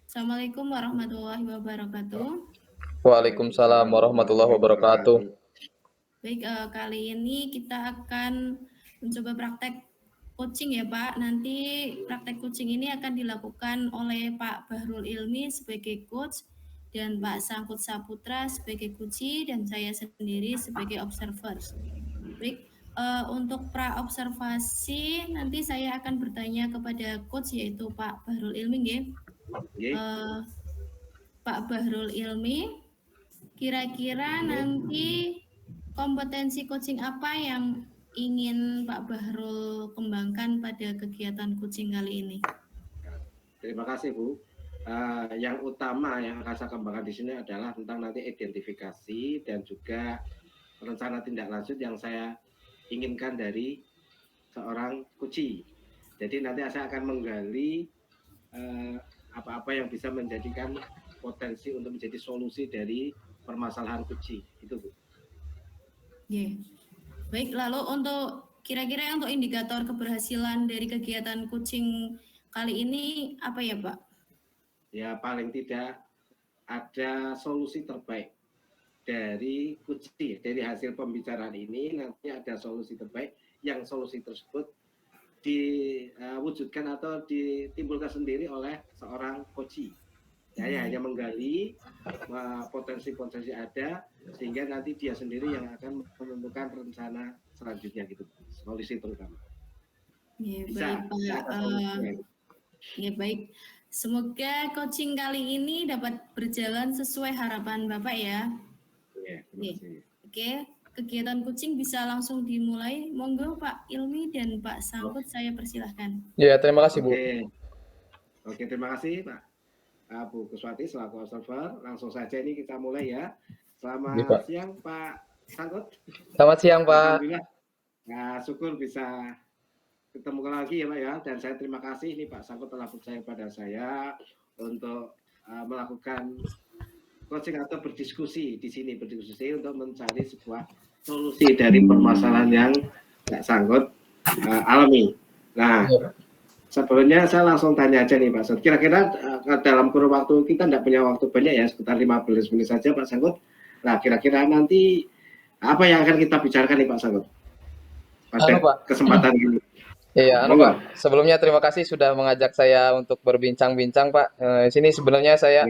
Assalamualaikum warahmatullahi wabarakatuh. Waalaikumsalam warahmatullahi wabarakatuh. Baik, kali ini kita akan mencoba praktek coaching ya Pak. Nanti praktek coaching ini akan dilakukan oleh Pak Bahrul Ilmi sebagai coach dan Pak Sangkut Saputra sebagai coachee dan saya sendiri sebagai observer. Baik, untuk pra-observasi nanti saya akan bertanya kepada coach yaitu Pak Bahrul Ilmi ya. Pak Bahrul Ilmi, kira-kira nanti kompetensi coaching apa yang ingin Pak Bahrul kembangkan pada kegiatan coaching kali ini? Terima kasih Bu. Yang utama yang akan saya kembangkan di sini adalah tentang nanti identifikasi dan juga rencana tindak lanjut yang saya inginkan dari seorang coachee. Jadi nanti saya akan menggali apa-apa yang bisa menjadikan potensi untuk menjadi solusi dari permasalahan coachee. Itu Bu. Yeah. Baik, lalu untuk kira-kira untuk indikator keberhasilan dari kegiatan coaching kali ini apa ya Pak? Ya paling tidak ada solusi terbaik dari coachee, dari hasil pembicaraan ini nanti ada solusi terbaik yang solusi tersebut diwujudkan atau ditimbulkan sendiri oleh seorang coachee. Saya hanya menggali potensi-potensi ada sehingga nanti dia sendiri yang akan menentukan rencana selanjutnya gitu, solusi terutama. Ya, baik Pak. Ya baik. Semoga coaching kali ini dapat berjalan sesuai harapan Bapak ya. Oke, kegiatan coaching bisa langsung dimulai. Monggo Pak Ilmi dan Pak Sangkut, saya persilahkan. Ya, terima kasih Bu. Oke, terima kasih Pak Bu Kuswati selaku observer. Langsung saja ini kita mulai ya. Selamat siang Pak Sangkut. Selamat siang Pak. Alhamdulillah. Nah, syukur bisa ketemu lagi ya Pak ya. Dan saya terima kasih nih Pak Sangkut telah percaya pada saya untuk melakukan coaching atau berdiskusi di sini, berdiskusi untuk mencari sebuah solusi dari permasalahan yang Pak Sangkut alami. Nah, sebelumnya saya langsung tanya aja nih Pak Sangkut. Kira-kira dalam kurun waktu kita tidak punya waktu banyak ya, sekitar 15 menit saja Pak Sangkut. Nah, kira-kira nanti apa yang akan kita bicarakan nih Pak Sangkut pada kesempatan ini? Iya, Pak. Sebelumnya terima kasih sudah mengajak saya untuk berbincang-bincang Pak. Di sini sebenarnya saya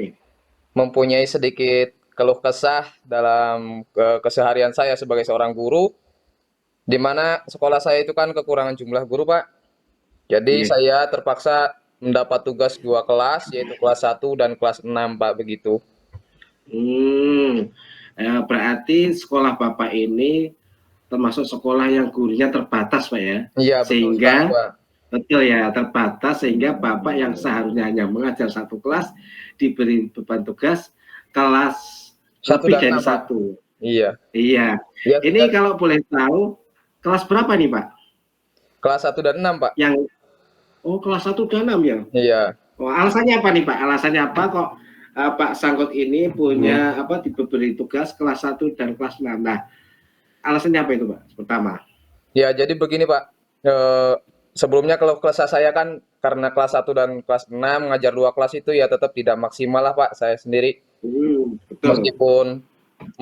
mempunyai sedikit keluh kesah dalam keseharian saya sebagai seorang guru, di mana sekolah saya itu kan kekurangan jumlah guru Pak. Jadi saya terpaksa mendapat tugas 2 kelas, yaitu kelas 1 dan kelas 6 Pak, begitu. Berarti sekolah Bapak ini termasuk sekolah yang gurunya terbatas Pak ya? Iya, sehingga betul ya, terbatas sehingga Bapak yang seharusnya hanya mengajar satu kelas diberi beban tugas kelas lebih dari 1. Iya. Iya. Ini kalau boleh tahu kelas berapa nih Pak? Kelas 1 dan 6 Pak. Yang kelas 1 dan 6 ya? Iya. Alasannya apa nih Pak? Alasannya apa kok Pak Sangkut ini punya diberi tugas kelas 1 dan kelas 6? Nah, alasannya apa itu Pak? Pertama. Ya, jadi begini Pak. Sebelumnya kalau kelas saya kan karena kelas 1 dan kelas 6 mengajar 2 kelas itu ya tetap tidak maksimal lah Pak, saya sendiri. Betul. Meskipun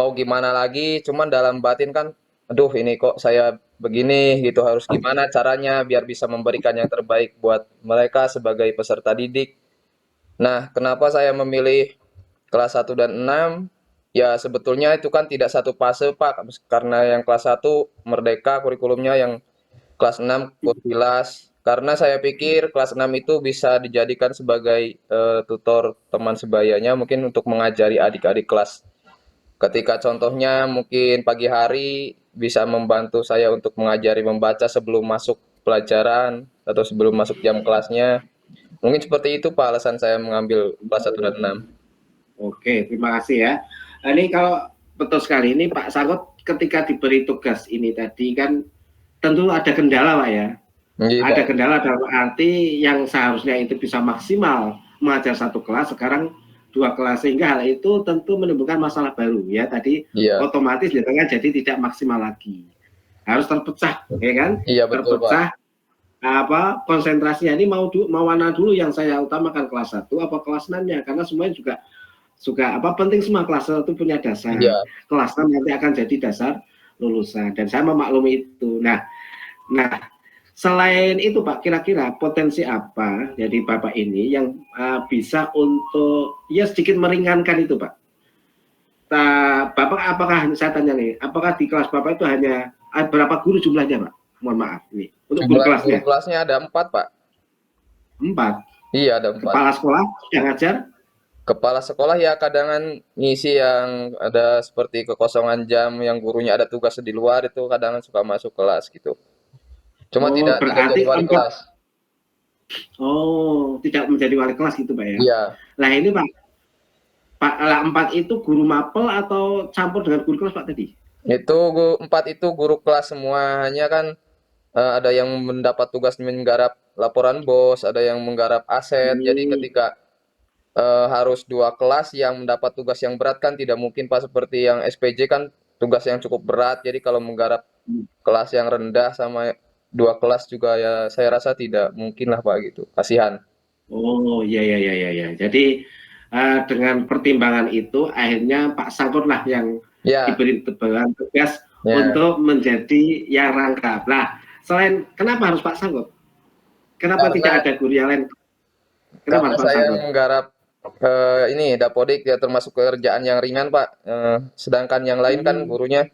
mau gimana lagi, cuman dalam batin kan, aduh ini kok saya begini gitu, harus gimana caranya biar bisa memberikan yang terbaik buat mereka sebagai peserta didik. Nah, kenapa saya memilih kelas 1 dan 6? Ya sebetulnya itu kan tidak satu fase Pak, karena yang kelas 1 merdeka kurikulumnya, yang kelas 6 kursilas. Karena saya pikir kelas 6 itu bisa dijadikan sebagai tutor teman sebayanya mungkin untuk mengajari adik-adik kelas. Ketika contohnya mungkin pagi hari bisa membantu saya untuk mengajari membaca sebelum masuk pelajaran atau sebelum masuk jam kelasnya. Mungkin seperti itu Pak alasan saya mengambil kelas 1 dan 6. Oke, terima kasih ya. Ini kalau betul sekali ini Pak Sangkut ketika diberi tugas ini tadi kan tentu ada kendala Pak ya. Ada kendala dalam arti yang seharusnya itu bisa maksimal mengajar satu kelas, sekarang 2 kelas, sehingga hal itu tentu menimbulkan masalah baru ya. Tadi otomatis di tengah jadi tidak maksimal lagi, harus terpecah ya kan? Iya, betul, terpecah Pak. konsentrasinya ini mau mana dulu yang saya utamakan, kelas 1 apa kelas 6-nya, karena semuanya juga penting, semua kelas 1 punya dasar. Iya. Kelas 6 nanti akan jadi dasar lulusan, dan saya memaklumi itu. Nah, selain itu Pak, kira-kira potensi apa jadi Bapak ini yang bisa untuk ya sedikit meringankan itu Pak? Bapak, apakah saya tanya nih, apakah di kelas Bapak itu hanya berapa guru jumlahnya Pak? Mohon maaf nih, untuk guru kelasnya. Guru kelasnya ada 4 Pak. 4? Iya, ada 4. Kepala sekolah yang ngajar? Kepala sekolah ya kadang ngisi yang ada seperti kekosongan jam, yang gurunya ada tugas di luar, itu kadang suka masuk kelas gitu. Cuma tidak berarti jadi wali kelas. Tidak menjadi wali kelas gitu Pak ya? Iya. Nah ini Pak, 4 itu guru mapel atau campur dengan guru kelas Pak tadi? Itu 4 itu guru kelas semua, hanya kan ada yang mendapat tugas menggarap laporan bos, ada yang menggarap aset. Jadi ketika harus 2 kelas yang mendapat tugas yang berat kan tidak mungkin Pak, seperti yang SPJ kan tugas yang cukup berat. Jadi kalau menggarap kelas yang rendah sama 2 kelas juga ya saya rasa tidak mungkin lah Pak gitu. Kasihan. Iya. Jadi dengan pertimbangan itu akhirnya Pak Sangkut lah yang diberi beban tugas untuk menjadi yang rangkap. Nah, kenapa harus Pak Sangkut? Kenapa tidak ada guru yang lain? Kenapa Pak saya Sangkut menggarap ini dapodik ya, termasuk pekerjaan yang ringan Pak. Sedangkan yang lain kan gurunya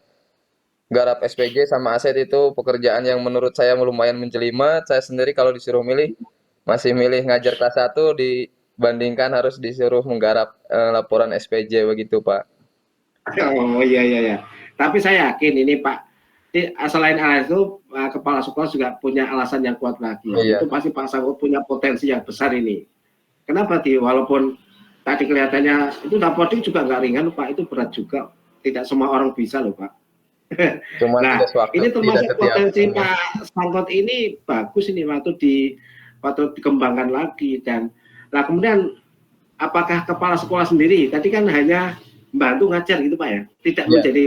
garap SPG sama aset, itu pekerjaan yang menurut saya lumayan menjelimet. Saya sendiri kalau disuruh milih, masih milih ngajar kelas 1 dibandingkan harus disuruh menggarap laporan SPJ begitu Pak. Iya. Tapi saya yakin ini Pak, selain alasan itu kepala sekolah juga punya alasan yang kuat lagi. Iya. Itu pasti Pak Sangkut punya potensi yang besar ini. Kenapa walaupun tadi kelihatannya itu dapodik juga nggak ringan Pak, itu berat juga. Tidak semua orang bisa loh Pak. Nah, ini termasuk potensi Pak Sangkut ini bagus ini, patut dikembangkan lagi. Dan kemudian apakah kepala sekolah sendiri tadi kan hanya membantu ngajar gitu Pak ya, tidak menjadi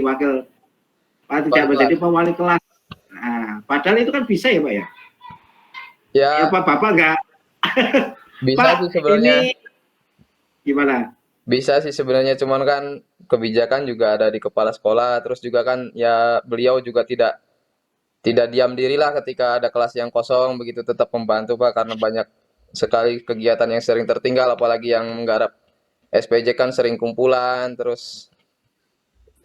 menjadi pewali kelas. Nah, padahal itu kan bisa ya Pak ya? Ya Pak, Bapak nggak bisa Pak, sih sebenarnya. ini gimana? Bisa sih sebenarnya, cuman kan kebijakan juga ada di kepala sekolah, terus juga kan ya beliau juga tidak diam diri lah ketika ada kelas yang kosong begitu, tetap membantu Pak, karena banyak sekali kegiatan yang sering tertinggal, apalagi yang menggarap SPJ kan sering kumpulan. Terus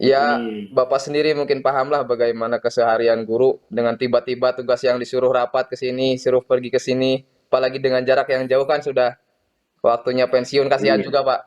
ya Bapak sendiri mungkin paham lah bagaimana keseharian guru dengan tiba-tiba tugas yang disuruh rapat ke sini, suruh pergi ke sini, apalagi dengan jarak yang jauh kan sudah waktunya pensiun, kasihan juga Pak.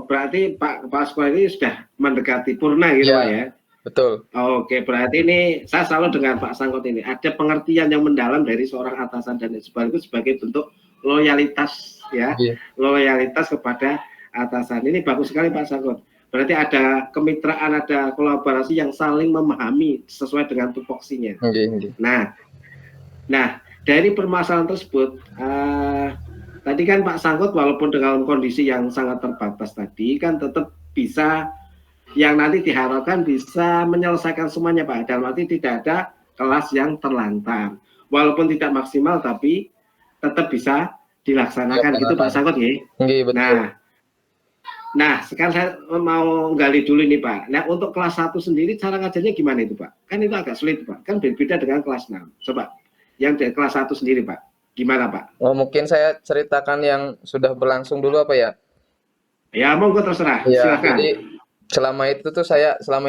Berarti Pak kepala sekolah ini sudah mendekati purna gitu Pak ya? Betul. Oke, berarti ini saya selalu dengan Pak Sangkut ini ada pengertian yang mendalam dari seorang atasan dan sekaligus sebagai bentuk loyalitas ya, loyalitas kepada atasan. Ini bagus sekali Pak Sangkut. Berarti ada kemitraan, ada kolaborasi yang saling memahami sesuai dengan tupoksinya. Nah, dari permasalahan tersebut, tadi kan Pak Sangkut walaupun dengan kondisi yang sangat terbatas tadi kan tetap bisa, yang nanti diharapkan bisa menyelesaikan semuanya Pak. Dalam arti tidak ada kelas yang terlantar. Walaupun tidak maksimal tapi tetap bisa dilaksanakan gitu Pak Sangkut ya. Nah, sekarang saya mau gali dulu ini Pak. Nah, untuk kelas 1 sendiri cara ngajarnya gimana itu Pak? Kan itu agak sulit Pak. Kan berbeda dengan kelas 6. Coba yang dari kelas 1 sendiri Pak. Gimana Pak? Mungkin saya ceritakan yang sudah berlangsung dulu apa ya? Ya, monggo terserah. Ya, silakan. jadi selama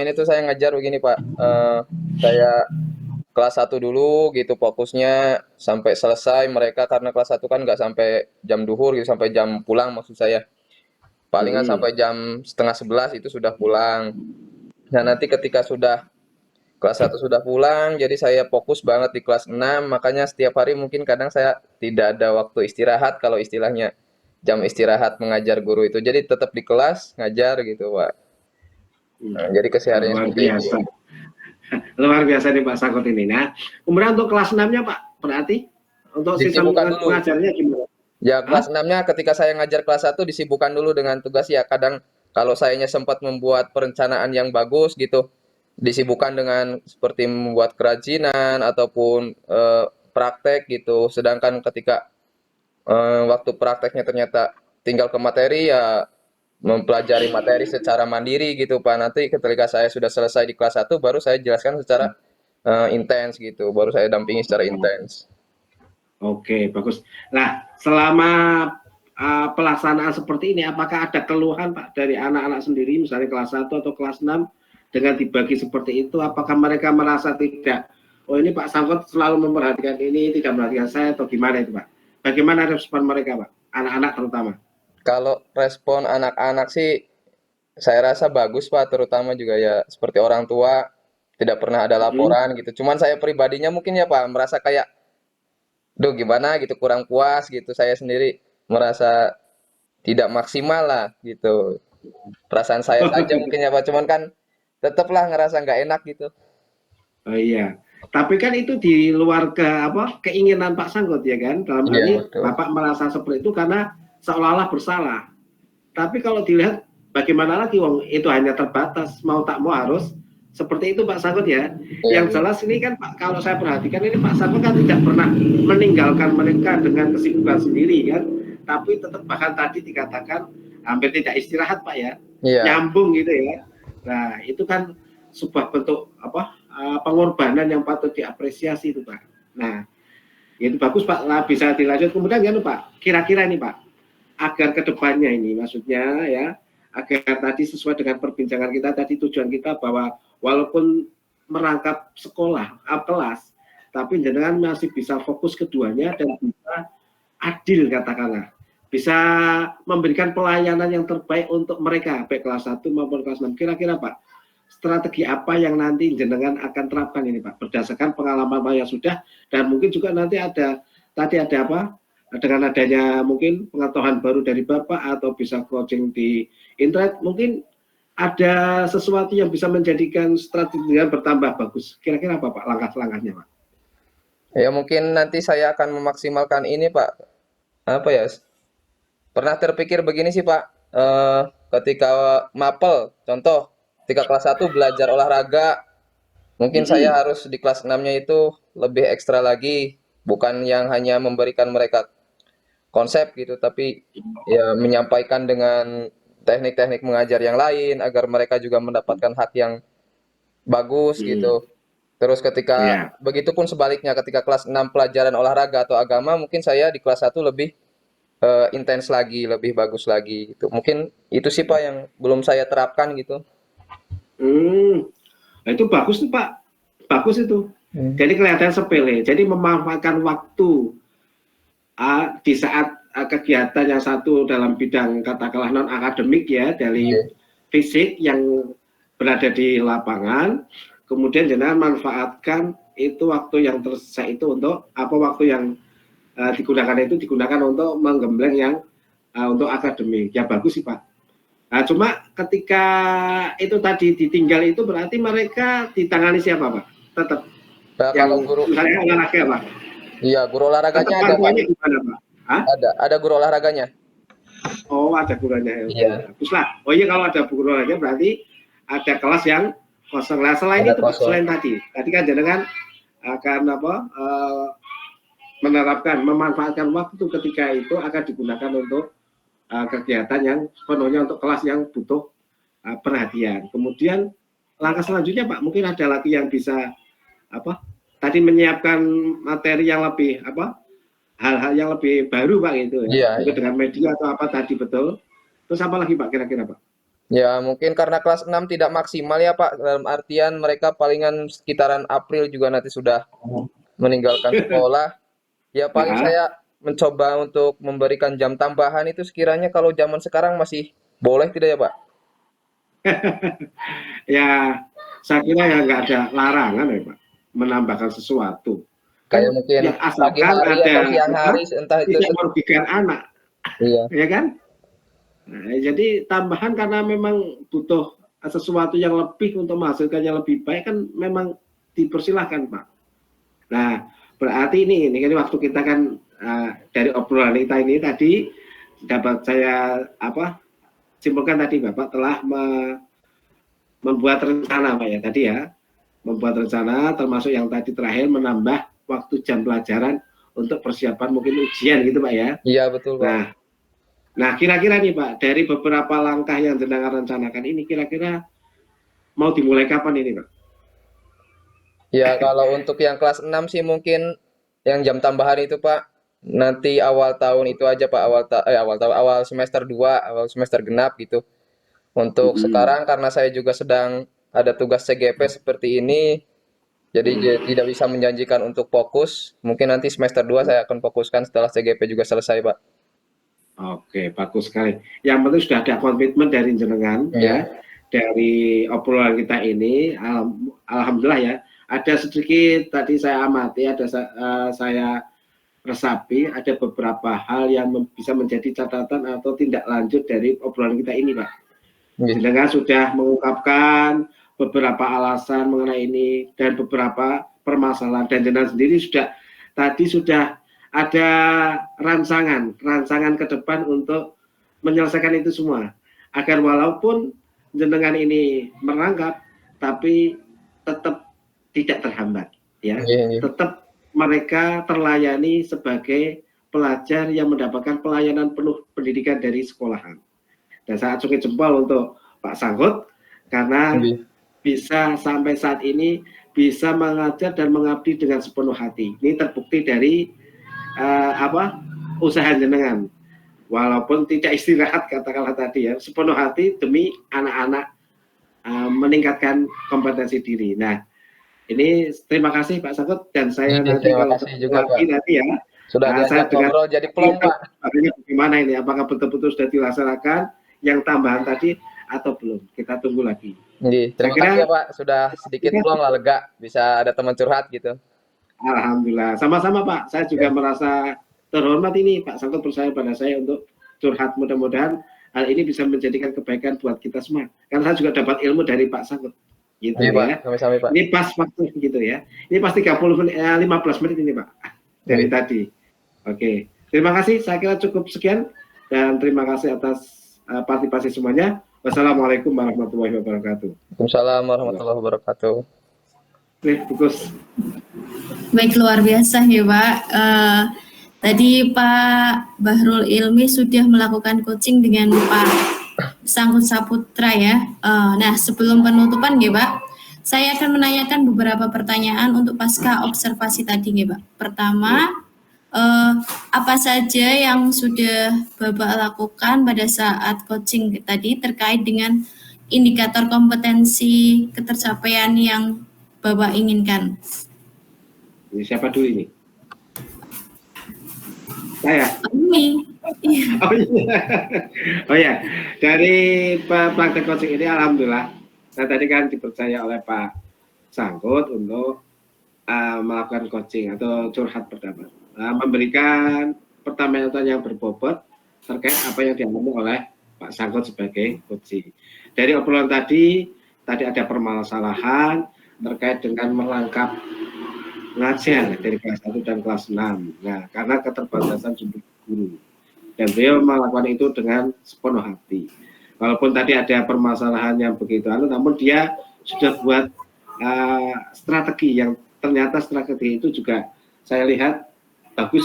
ini tuh saya ngajar begini Pak. Saya kelas 1 dulu gitu fokusnya sampai selesai mereka, karena kelas 1 kan nggak sampai jam duhur gitu, sampai jam pulang maksud saya. Palingan sampai jam 10:30 itu sudah pulang. Nah, nanti ketika kelas 1 sudah pulang, jadi saya fokus banget di kelas 6, makanya setiap hari mungkin kadang saya tidak ada waktu istirahat, kalau istilahnya jam istirahat mengajar guru itu. Jadi tetap di kelas ngajar gitu Pak. Nah, jadi kesehariannya seperti itu. Luar biasa nih Pak Sangkut ini. Nah, kemudian untuk kelas 6-nya Pak, berarti untuk sistem pengajarnya gimana? Ya, kelas 6-nya ketika saya ngajar kelas 1 disibukkan dulu dengan tugas ya. Kadang kalau sayanya sempat membuat perencanaan yang bagus gitu, disibukkan dengan seperti membuat kerajinan ataupun praktek gitu. Sedangkan ketika waktu prakteknya ternyata tinggal ke materi ya mempelajari materi secara mandiri gitu Pak. Nanti ketika saya sudah selesai di kelas 1 baru saya jelaskan secara intens gitu. Baru saya dampingi secara intens. Oke, bagus. Nah, selama pelaksanaan seperti ini, apakah ada keluhan Pak dari anak-anak sendiri, misalnya kelas 1 atau kelas 6, dengan dibagi seperti itu, apakah mereka merasa tidak, oh ini Pak Sangkot selalu memperhatikan ini, tidak memperhatikan saya, atau gimana itu Pak? Bagaimana respon mereka Pak, anak-anak terutama? Kalau respon anak-anak sih saya rasa bagus Pak, terutama juga ya seperti orang tua tidak pernah ada laporan gitu. Cuman saya pribadinya mungkin ya Pak merasa kayak duh gimana gitu kurang puas gitu. Saya sendiri merasa tidak maksimal lah gitu. Perasaan saya saja mungkin ya Pak, cuman kan tetaplah ngerasa nggak enak gitu. Oh iya, tapi kan itu di luar keinginan Pak Sangkot ya kan, dalam hal Iya ini betul. Bapak merasa seperti itu karena seolah-olah bersalah. Tapi kalau dilihat bagaimana lagi, wong itu hanya terbatas, mau tak mau harus seperti itu Pak Sangkot ya. Iya. Yang jelas ini kan Pak, kalau saya perhatikan ini Pak Sangkot kan tidak pernah meninggalkan mereka dengan kesibukan sendiri kan, tapi tetap bahkan tadi dikatakan hampir tidak istirahat Pak ya, Iya. nyambung gitu ya. Nah itu kan sebuah bentuk pengorbanan yang patut diapresiasi itu Pak. Nah itu bagus Pak, nah, bisa dilanjut. Kemudian kan Pak, kira-kira ini Pak, agar kedepannya ini maksudnya ya, agar tadi sesuai dengan perbincangan kita tadi, tujuan kita bahwa walaupun merangkap sekolah kelas, tapi jenengan masih bisa fokus keduanya dan bisa adil katakanlah, bisa memberikan pelayanan yang terbaik untuk mereka baik kelas 1 maupun kelas 6. Kira-kira Pak, strategi apa yang nanti jenengan akan terapkan ini Pak, berdasarkan pengalaman Pak yang sudah, dan mungkin juga nanti ada apa, dengan adanya mungkin pengetahuan baru dari Bapak atau bisa coaching di internet, mungkin ada sesuatu yang bisa menjadikan strategi yang bertambah bagus. Kira-kira apa Pak langkah-langkahnya Pak? Ya mungkin nanti saya akan memaksimalkan ini Pak. Apa ya? Pernah terpikir begini sih Pak. Ketika mapel, contoh, ketika kelas 1 belajar olahraga, mungkin saya harus di kelas 6-nya itu lebih ekstra lagi. Bukan yang hanya memberikan mereka konsep gitu, tapi ya menyampaikan dengan teknik-teknik mengajar yang lain agar mereka juga mendapatkan hak yang bagus gitu. Terus ketika begitupun sebaliknya ketika kelas 6 pelajaran olahraga atau agama, mungkin saya di kelas 1 lebih intens lagi, lebih bagus lagi gitu. Mungkin itu sih Pak yang belum saya terapkan gitu. Nah, itu bagus tuh Pak, bagus itu. Jadi kelihatan sepele. Jadi memanfaatkan waktu di saat kegiatan yang satu dalam bidang katakanlah non akademik ya, dari fisik yang berada di lapangan, kemudian jenengan manfaatkan itu waktu yang tersisa itu untuk waktu yang digunakan untuk menggembleng yang untuk akademik. Ya bagus sih Pak. Nah, cuma ketika itu tadi ditinggal itu berarti mereka ditangani siapa Pak? Tetap Nah, yang kalau guru misalnya olahraga Pak. Iya, guru olahraganya ada Pak. Gimana, Pak? Hah? Ada guru olahraganya. Oh, ada gurunya. Iya. Bagus lah. Oh iya, kalau ada guru olahraga berarti ada kelas yang kosong. Nah, selain Ada itu Pak, kosong. selain tadi kan jenengan akan memanfaatkan waktu ketika itu akan digunakan untuk kegiatan yang sepenuhnya untuk kelas yang butuh perhatian. Kemudian langkah selanjutnya Pak, mungkin ada lagi yang bisa tadi menyiapkan materi yang lebih hal-hal yang lebih baru Pak gitu ya. Mungkin dengan media atau apa tadi betul. Terus apa lagi Pak kira-kira Pak? Ya, mungkin karena kelas 6 tidak maksimal ya Pak, dalam artian mereka palingan sekitaran April juga nanti sudah meninggalkan sekolah. Ya paling saya mencoba untuk memberikan jam tambahan itu sekiranya kalau zaman sekarang masih boleh tidak ya Pak? Ya, saya kira ya nggak ada larangan ya Pak menambahkan sesuatu. Kayak mungkin ya, pagi hari atau siang hari entah itu tidak merugikan anak. Iya. Ya kan? Nah, jadi tambahan karena memang butuh sesuatu yang lebih untuk menghasilkan yang lebih baik kan memang dipersilahkan Pak. Nah, berarti ini waktu kita kan dari obrolan kita ini tadi dapat saya simpulkan tadi Bapak telah membuat rencana Pak ya tadi ya, membuat rencana termasuk yang tadi terakhir menambah waktu jam pelajaran untuk persiapan mungkin ujian gitu Pak ya. Iya betul Pak. Nah kira-kira nih Pak, dari beberapa langkah yang jenengan rencanakan ini kira-kira mau dimulai kapan ini Pak? Ya kalau untuk yang kelas 6 sih mungkin yang jam tambahan itu Pak, nanti awal tahun itu aja Pak, awal semester 2, awal semester genap gitu. Untuk sekarang karena saya juga sedang ada tugas CGP seperti ini, jadi tidak bisa menjanjikan untuk fokus. Mungkin nanti semester 2 saya akan fokuskan setelah CGP juga selesai Pak. Oke, bagus sekali. Yang penting sudah ada komitmen dari jenengan ya, dari obrolan kita ini. Alhamdulillah ya. Ada sedikit tadi saya amati, saya resapi, ada beberapa hal yang bisa menjadi catatan atau tindak lanjut dari obrolan kita ini, Pak. Jenengan sudah mengungkapkan beberapa alasan mengenai ini dan beberapa permasalahan, dan jenengan sendiri sudah ada rancangan ke depan untuk menyelesaikan itu semua, agar walaupun jenengan ini merangkap tapi tetap tidak terhambat ya, tetap mereka terlayani sebagai pelajar yang mendapatkan pelayanan penuh pendidikan dari sekolahan. Dan saya acungi jempol untuk Pak Sangkut karena bisa sampai saat ini bisa mengajar dan mengabdi dengan sepenuh hati. Ini terbukti dari usaha jenengan, walaupun tidak istirahat katakanlah tadi ya, sepenuh hati demi anak-anak meningkatkan kompetensi diri. Nah ini terima kasih Pak Sangkut, dan saya nanti kalau juga, lagi nanti ya sudah diajak ngobrol jadi plong Pak. Bagaimana ini, apakah betul-betul sudah dilaksanakan yang tambahan tadi atau belum, kita tunggu lagi. Terima kasih ya Pak, sudah sedikit plong lah, lega bisa ada teman curhat gitu. Alhamdulillah, sama-sama Pak. Saya juga merasa terhormat ini Pak Sangkut percaya pada saya untuk curhat. Mudah-mudahan hal ini bisa menjadikan kebaikan buat kita semua. Karena saya juga dapat ilmu dari Pak Sangkut. Gitu ya. Pak, sama-sama Pak. Ini pas waktu gitu ya. Ini pas 15 menit ini Pak dari tadi. Oke, terima kasih. Saya kira cukup sekian dan terima kasih atas partisipasi semuanya. Wassalamualaikum warahmatullahi wabarakatuh. Waalaikumsalam warahmatullahi wabarakatuh. Bagus. Baik, luar biasa ya Pak. Tadi Pak Bahrul Ilmi sudah melakukan coaching dengan Pak Sangkut Saputra ya. Nah sebelum penutupan ya Pak, saya akan menanyakan beberapa pertanyaan untuk pasca observasi tadi ya Pak. Pertama, apa saja yang sudah Bapak lakukan pada saat coaching tadi terkait dengan indikator kompetensi ketercapaian yang Bapak inginkan? Ini siapa dulu ini? Saya. Ini. Oh ya, dari praktek coaching ini alhamdulillah, saya tadi kan dipercaya oleh Pak Sangkut untuk melakukan coaching atau curhat pertama, memberikan pertanyaan yang berbobot terkait apa yang dialami oleh Pak Sangkut sebagai coaching. Dari obrolan tadi ada permasalahan terkait dengan merangkap ngajar dari kelas 1 dan kelas 6. Nah, karena keterbatasan jumlah guru. Dan beliau melakukan itu dengan sepenuh hati. Walaupun tadi ada permasalahan yang begitu, namun dia sudah buat strategi yang ternyata strategi itu juga saya lihat bagus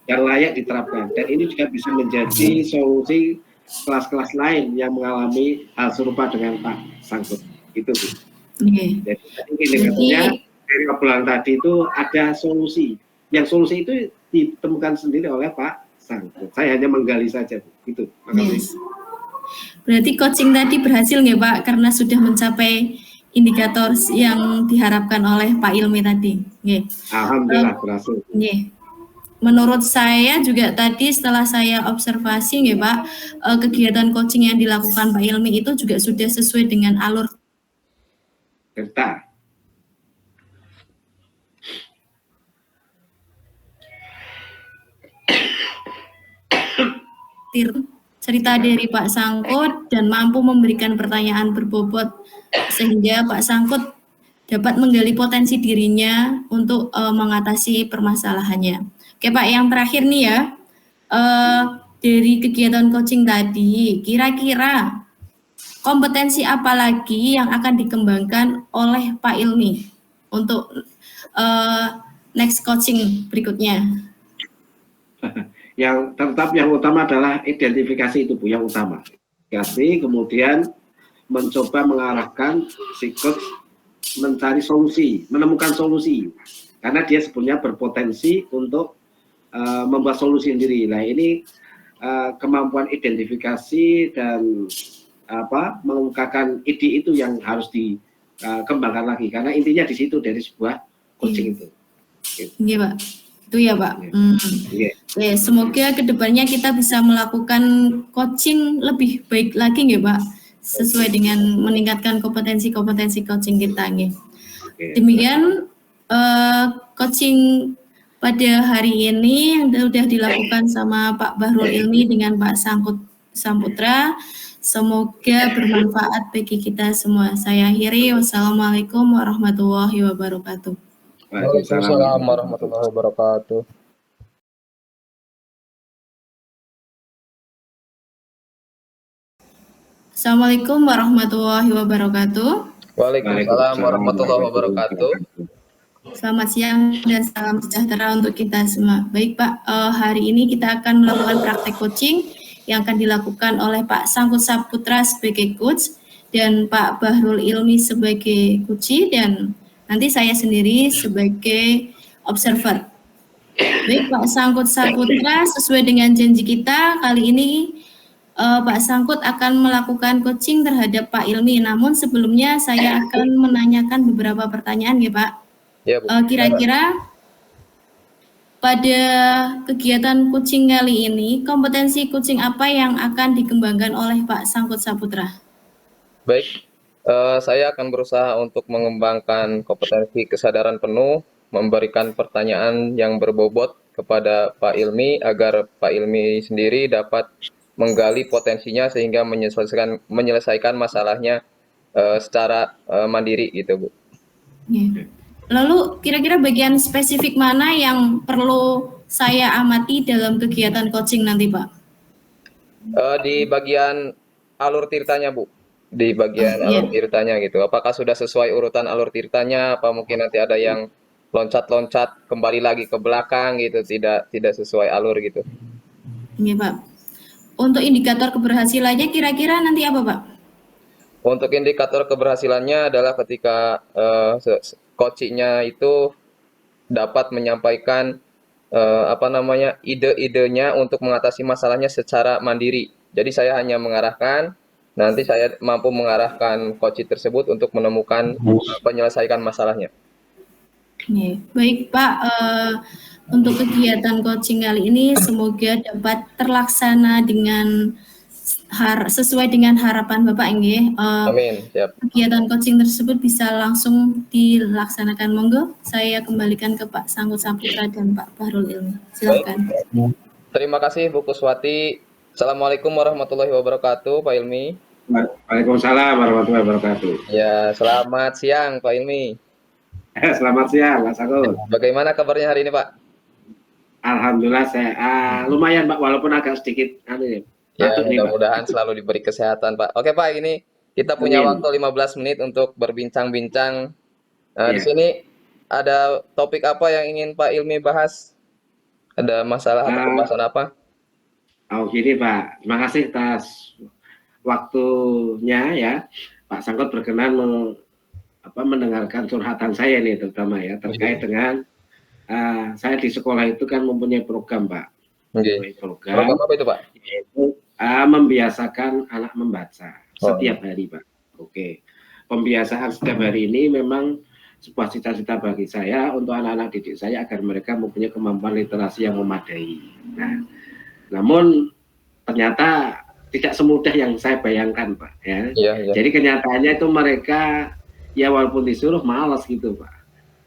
dan layak diterapkan. Dan ini juga bisa menjadi solusi kelas-kelas lain yang mengalami hal serupa dengan Pak Sangkut. Itu sih. Jadi indikatornya dari obrolan tadi itu ada solusi. Yang solusi itu ditemukan sendiri oleh Pak Sangkut. Saya hanya menggali saja, gitu. Yes. Berarti coaching tadi berhasil nggak Pak? Karena sudah mencapai indikator yang diharapkan oleh Pak Ilmi tadi. Yeah. Alhamdulillah berhasil. Yeah. Menurut saya juga tadi setelah saya observasi nggak Pak, kegiatan coaching yang dilakukan Pak Ilmi itu juga sudah sesuai dengan alur cerita. Cerita dari Pak Sangkut dan mampu memberikan pertanyaan berbobot sehingga Pak Sangkut dapat menggali potensi dirinya untuk mengatasi permasalahannya. Oke Pak, yang terakhir nih ya, dari kegiatan coaching tadi, kira-kira kompetensi apa lagi yang akan dikembangkan oleh Pak Ilmi untuk next coaching berikutnya? Yang tetap yang utama adalah identifikasi itu Bu, yang utama. Identifikasi, kemudian mencoba mengarahkan si coach mencari solusi, menemukan solusi. Karena dia sebenarnya berpotensi untuk membuat solusi sendiri. Nah ini kemampuan identifikasi dan mengungkapkan ide itu yang harus dikembangkan lagi. Karena intinya di situ dari sebuah coaching itu. Iya Pak, itu ya Pak. Yeah. Oke, semoga kedepannya kita bisa melakukan coaching lebih baik lagi nggih Pak, sesuai dengan meningkatkan kompetensi-kompetensi coaching kita nggih. Demikian coaching pada hari ini yang sudah dilakukan sama Pak Bahrul Ilmi dengan Pak Sangkut Saputra. Semoga bermanfaat bagi kita semua. Saya akhiri. Wassalamualaikum warahmatullahi wabarakatuh. Waalaikumsalam warahmatullahi wabarakatuh. Assalamualaikum warahmatullahi wabarakatuh. Waalaikumsalam warahmatullahi wabarakatuh. Selamat siang dan salam sejahtera untuk kita semua. Baik Pak, hari ini kita akan melakukan praktek coaching yang akan dilakukan oleh Pak Sangkut Saputra sebagai coach dan Pak Bahrul Ilmi sebagai coach dan nanti saya sendiri sebagai observer. Baik Pak Sangkut Saputra, sesuai dengan janji kita kali ini Pak Sangkut akan melakukan coaching terhadap Pak Ilmi. Namun sebelumnya saya akan menanyakan beberapa pertanyaan ya Pak. Ya, Bu. Kira-kira pada kegiatan coaching kali ini, kompetensi coaching apa yang akan dikembangkan oleh Pak Sangkut Saputra? Baik, saya akan berusaha untuk mengembangkan kompetensi kesadaran penuh, memberikan pertanyaan yang berbobot kepada Pak Ilmi agar Pak Ilmi sendiri dapat menggali potensinya sehingga menyelesaikan masalahnya secara mandiri gitu Bu. Ya. Lalu kira-kira bagian spesifik mana yang perlu saya amati dalam kegiatan coaching nanti Pak? Di bagian alur tirtanya Bu, di bagian alur tirtanya gitu. Apakah sudah sesuai urutan alur tirtanya? Apa mungkin nanti ada yang loncat-loncat kembali lagi ke belakang gitu, tidak sesuai alur gitu. Iya Pak. Untuk indikator keberhasilannya kira-kira nanti apa Pak? Untuk indikator keberhasilannya adalah ketika coachingnya itu dapat menyampaikan ide-idenya untuk mengatasi masalahnya secara mandiri. Jadi saya hanya mengarahkan, nanti saya mampu mengarahkan coach tersebut untuk menemukan penyelesaian masalahnya. Baik Pak, untuk kegiatan coaching kali ini semoga dapat terlaksana dengan sesuai dengan harapan Bapak nggih. Amin. Siap. Kegiatan coaching tersebut bisa langsung dilaksanakan. Monggo saya kembalikan ke Pak Sangkut Saputra dan Pak Bahrul Ilmi. Silakan. Terima kasih Bu Kuswati. Assalamualaikum warahmatullahi wabarakatuh Pak Ilmi. Waalaikumsalam warahmatullahi wabarakatuh. Ya, selamat siang Pak Ilmi. Selamat siang Pak Sangkut. Bagaimana kabarnya hari ini Pak? Alhamdulillah saya lumayan Pak, walaupun agak sedikit ya, mudah-mudahan selalu diberi kesehatan Pak. Oke Pak, ini kita punya waktu 15 menit untuk berbincang-bincang. Di sini ada topik apa yang ingin Pak Ilmi bahas? Ada masalah atau pembahasan apa? Gini Pak, terima kasih atas waktunya ya. Pak Sangkut berkenan mendengarkan curhatan saya ini terutama ya terkait dengan saya di sekolah itu kan mempunyai program Pak. Program apa itu Pak? Yaitu membiasakan anak membaca setiap hari Pak. Pembiasaan setiap hari ini memang sebuah cita-cita bagi saya untuk anak-anak didik saya agar mereka mempunyai kemampuan literasi yang memadai. Nah, namun ternyata tidak semudah yang saya bayangkan Pak ya. Jadi kenyataannya itu mereka ya walaupun disuruh malas gitu Pak.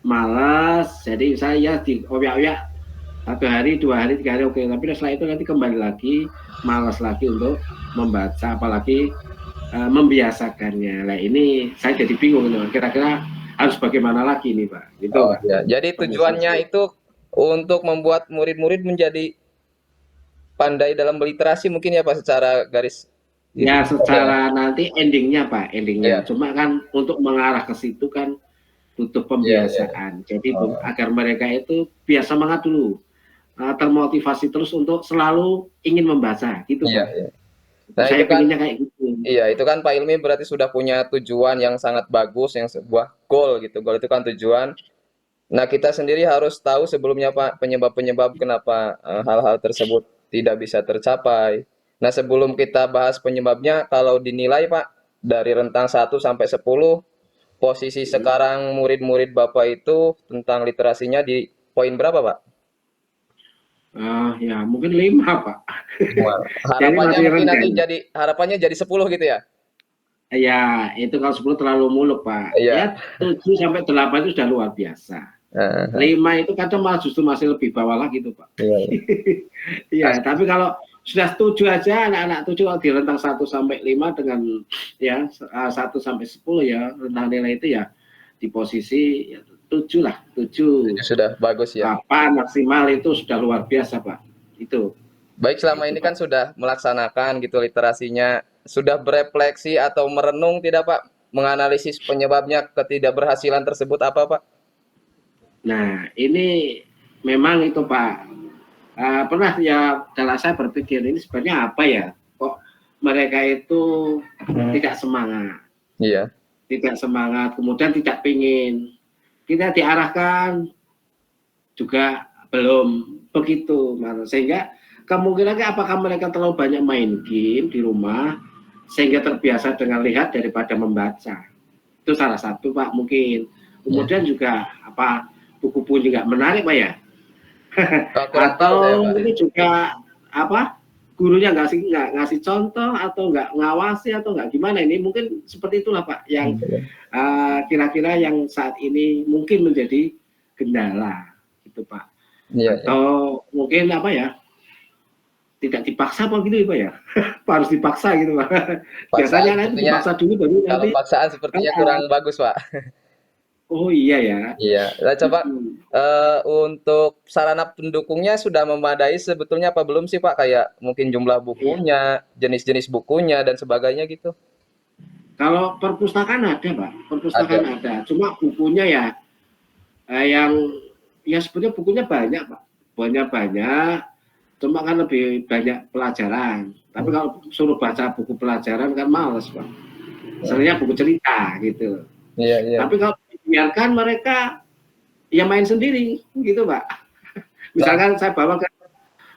Malas, jadi saya dioyak-oyak 1 hari, 2 hari, 3 hari tapi setelah itu nanti kembali lagi malas lagi untuk membaca, apalagi membiasakannya. Nah ini saya jadi bingung kira-kira harus bagaimana lagi nih Pak gitu Pak. Ya. Jadi tujuannya itu untuk membuat murid-murid menjadi pandai dalam berliterasi mungkin ya Pak, secara garis Ya secara nanti endingnya Pak, endingnya. Iya, Cuma kan untuk mengarah ke situ kan butuh iya, iya. pembiasaan. Jadi Oh, agar mereka itu biar semangat dulu, termotivasi terus untuk selalu ingin membaca gitu iya, Pak. iya. Nah itu Saya kan, pinginnya kayak gitu. iya itu kan Pak Ilmi berarti sudah punya tujuan yang sangat bagus, yang sebuah goal gitu. Goal itu kan tujuan. Nah kita sendiri harus tahu sebelumnya Pak penyebab-penyebab kenapa hal-hal tersebut tidak bisa tercapai. Nah sebelum kita bahas penyebabnya, kalau dinilai Pak dari rentang 1 sampai 10, posisi Hmm. sekarang murid-murid Bapak itu tentang literasinya di poin berapa Pak? Ya mungkin 5 Pak. Wah, Jadi harapannya masih mungkin nanti rendah. harapannya jadi 10 gitu ya? Ya, itu kalau 10 terlalu muluk, Pak. Iya. Ya, 7 sampai 8 itu sudah luar biasa. Heeh, 5 itu kadang malah justru masih lebih bawah lagi tuh, Pak. iya, iya. Iya, tapi kalau sudah 7 aja, anak-anak 7 kalau di rentang 1 sampai 5 dengan ya 1 sampai 10 ya, rentang nilai itu ya di posisi ya, 7 lah, 7, Sudah bagus ya. 8 maksimal itu sudah luar biasa, Pak. Baik, selama Itu, ini kan Pak. sudah melaksanakan gitu literasinya, sudah berefleksi atau merenung tidak Pak? Menganalisis penyebabnya ketidakberhasilan tersebut apa Pak? Nah, ini memang itu, Pak. Pernah ya dalam saya berpikir ini sebenarnya apa ya, kok mereka itu tidak semangat, Iya, kemudian tidak pingin, kita diarahkan juga belum begitu, sehingga kemungkinannya apakah mereka terlalu banyak main game di rumah sehingga terbiasa dengan lihat daripada membaca, itu salah satu Pak mungkin. iya. Kemudian juga apa, buku-buku juga menarik Pak ya, Oh, kurang tahu saya atau Pak. ini juga apa, gurunya nggak ngasih contoh atau nggak ngawasi atau nggak gimana, ini mungkin seperti itulah Pak yang Iya, kira-kira yang saat ini mungkin menjadi kendala gitu Pak, iya, iya. atau mungkin apa ya, tidak dipaksa apa gitu ya Pak ya. Harus dipaksa gitu Pak. Paksaan Biasanya nanti sepertinya, dipaksa dulu baru kalau nanti paksaan sepertinya kurang bagus Pak. oh iya ya. Iya, nah, coba untuk sarana pendukungnya sudah memadai sebetulnya apa belum sih Pak? Kayak mungkin jumlah Iya. bukunya, jenis-jenis bukunya dan sebagainya gitu. Kalau perpustakaan ada Pak, Ada. perpustakaan ada, cuma bukunya ya yang ya sebenarnya bukunya banyak Pak, banyak, cuma kan lebih banyak pelajaran. Tapi kalau suruh baca buku pelajaran kan males Pak. Sebenarnya buku cerita gitu. Iya, iya. Tapi kalau dibiarkan mereka ya main sendiri gitu Pak. Misalkan saya bawa ke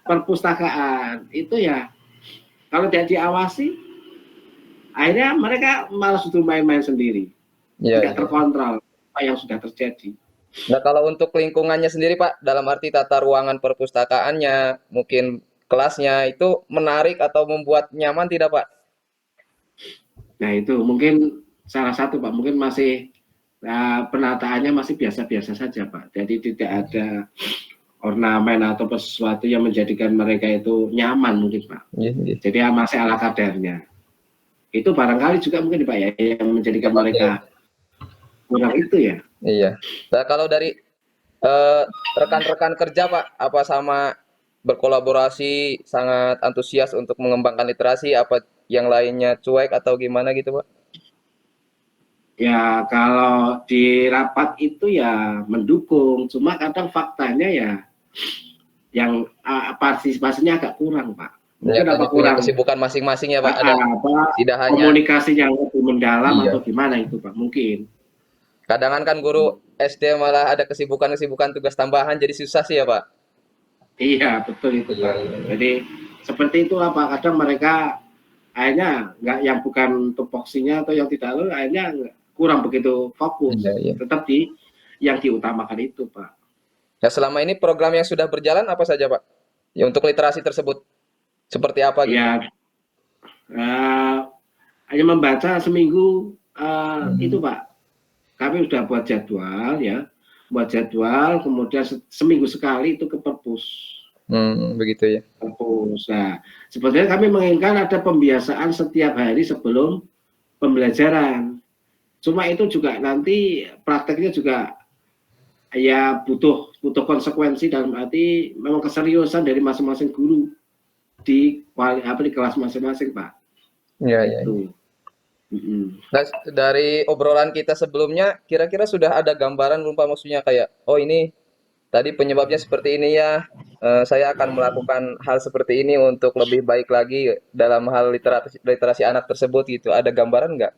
perpustakaan itu ya kalau tidak diawasi akhirnya mereka malas untuk main-main sendiri, Iya, tidak iya. terkontrol apa yang sudah terjadi. Nah, kalau untuk lingkungannya sendiri, Pak, dalam arti tata ruangan perpustakaannya, mungkin kelasnya itu menarik atau membuat nyaman tidak, Pak? Nah itu mungkin salah satu Pak, mungkin masih penataannya masih biasa-biasa saja Pak. Jadi tidak ada ornamen atau sesuatu yang menjadikan mereka itu nyaman mungkin Pak. Iya, iya. Jadi masih ala kadarnya. Itu barangkali juga mungkin Pak ya yang menjadikan Oke. mereka kurang itu ya. Iya. Nah, kalau dari rekan-rekan kerja, Pak, apa sama berkolaborasi, sangat antusias untuk mengembangkan literasi, apa yang lainnya cuek atau gimana gitu, Pak? Ya kalau di rapat itu ya mendukung, cuma kadang faktanya ya yang partisipasinya agak kurang Pak. Ya, Mungkin tadi apa punya kurang kesibukan masing-masing ya, Pak. Ada apa tidak hanya komunikasi yang lebih mendalam iya. atau gimana itu Pak mungkin. Kadang kan guru SD malah ada kesibukan-kesibukan tugas tambahan jadi susah sih ya, Pak. Iya betul itu Iya, Pak. iya, iya. Jadi seperti itulah Pak. Kadang mereka akhirnya nggak yang bukan tupoksinya atau yang tidak lalu akhirnya kurang begitu fokus. Iya, iya. Tetap di yang diutamakan itu Pak. Nah, selama ini program yang sudah berjalan apa saja, Pak? Ya, untuk literasi tersebut seperti apa gitu? Ya hanya membaca seminggu itu Pak. Kami sudah buat jadwal ya, kemudian seminggu sekali itu ke perpus. Begitu ya. Perpus. Nah, sebetulnya kami menginginkan ada pembiasaan setiap hari sebelum pembelajaran. Cuma itu juga nanti prakteknya juga ya butuh konsekuensi dalam arti memang keseriusan dari masing-masing guru di kelas masing-masing Pak. Iya, iya. Itu. Nah, dari obrolan kita sebelumnya, kira-kira sudah ada gambaran lupa maksudnya kayak, oh ini tadi penyebabnya seperti ini ya, saya akan melakukan hal seperti ini untuk lebih baik lagi dalam hal literasi, literasi anak tersebut gitu. Ada gambaran nggak?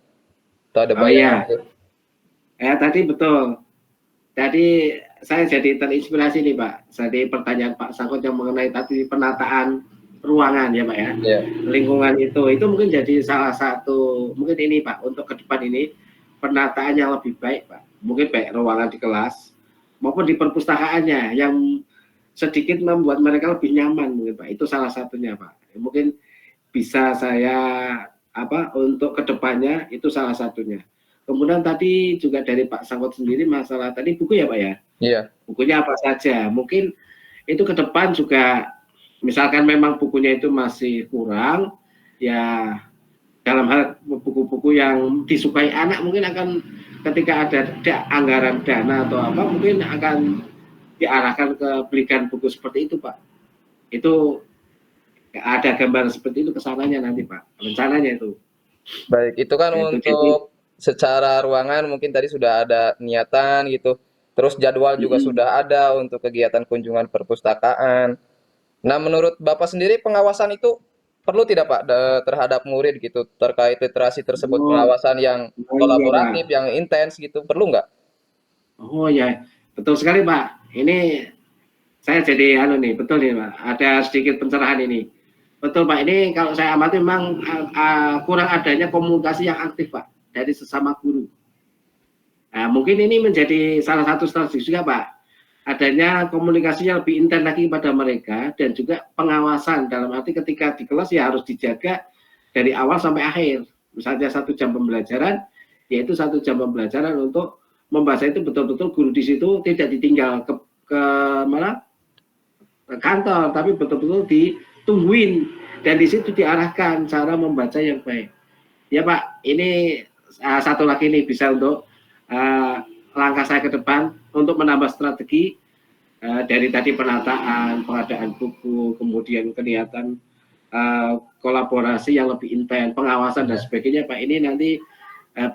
Atau ada Oh bayangan iya, gitu? tadi betul. Tadi saya jadi terinspirasi nih Pak. Jadi pertanyaan Pak Sangkut yang mengenai tadi penataan ruangan ya Pak ya. Iya. Lingkungan itu mungkin jadi salah satu, mungkin ini Pak, untuk ke depan ini penataan yang lebih baik Pak. Mungkin baik ruangan di kelas maupun di perpustakaannya yang sedikit membuat mereka lebih nyaman mungkin Pak. Itu salah satunya Pak. Mungkin bisa saya untuk kedepannya itu salah satunya. Kemudian tadi juga dari Pak Sangkut sendiri masalah tadi buku ya Pak ya. Iya. Bukunya apa saja. Mungkin itu ke depan juga misalkan memang bukunya itu masih kurang ya, dalam hal buku-buku yang disukai anak mungkin akan ketika ada anggaran dana atau apa mungkin akan diarahkan ke belikan buku seperti itu Pak. Itu ada gambar seperti itu kesananya nanti Pak, rencananya itu. Baik, itu kan Itu jadi untuk secara ruangan mungkin tadi sudah ada niatan gitu. Terus jadwal juga sudah ada untuk kegiatan kunjungan perpustakaan. Nah, menurut Bapak sendiri pengawasan itu perlu tidak Pak terhadap murid gitu terkait literasi tersebut, oh, pengawasan yang oh iya Pak. kolaboratif, yang intens gitu, perlu nggak? Oh ya, betul sekali Pak. Ini saya jadi nih, betul nih Pak. Ada sedikit pencerahan ini. Betul Pak, ini kalau saya amati memang kurang adanya komunikasi yang aktif Pak dari sesama guru. Nah, mungkin ini menjadi salah satu strategi juga Pak. Adanya komunikasi yang lebih intens lagi pada mereka dan juga pengawasan dalam arti ketika di kelas ya harus dijaga dari awal sampai akhir. Misalnya 1 jam pembelajaran, yaitu 1 jam pembelajaran untuk membaca itu betul-betul guru di situ tidak ditinggal ke malah ke kantor, tapi betul-betul ditungguin dan di situ diarahkan cara membaca yang baik. Ya Pak, ini satu lagi nih bisa untuk langkah saya ke depan untuk menambah strategi dari tadi penataan, pengadaan buku, kemudian kelihatan kolaborasi yang lebih intens, pengawasan dan sebagainya Pak. Ini nanti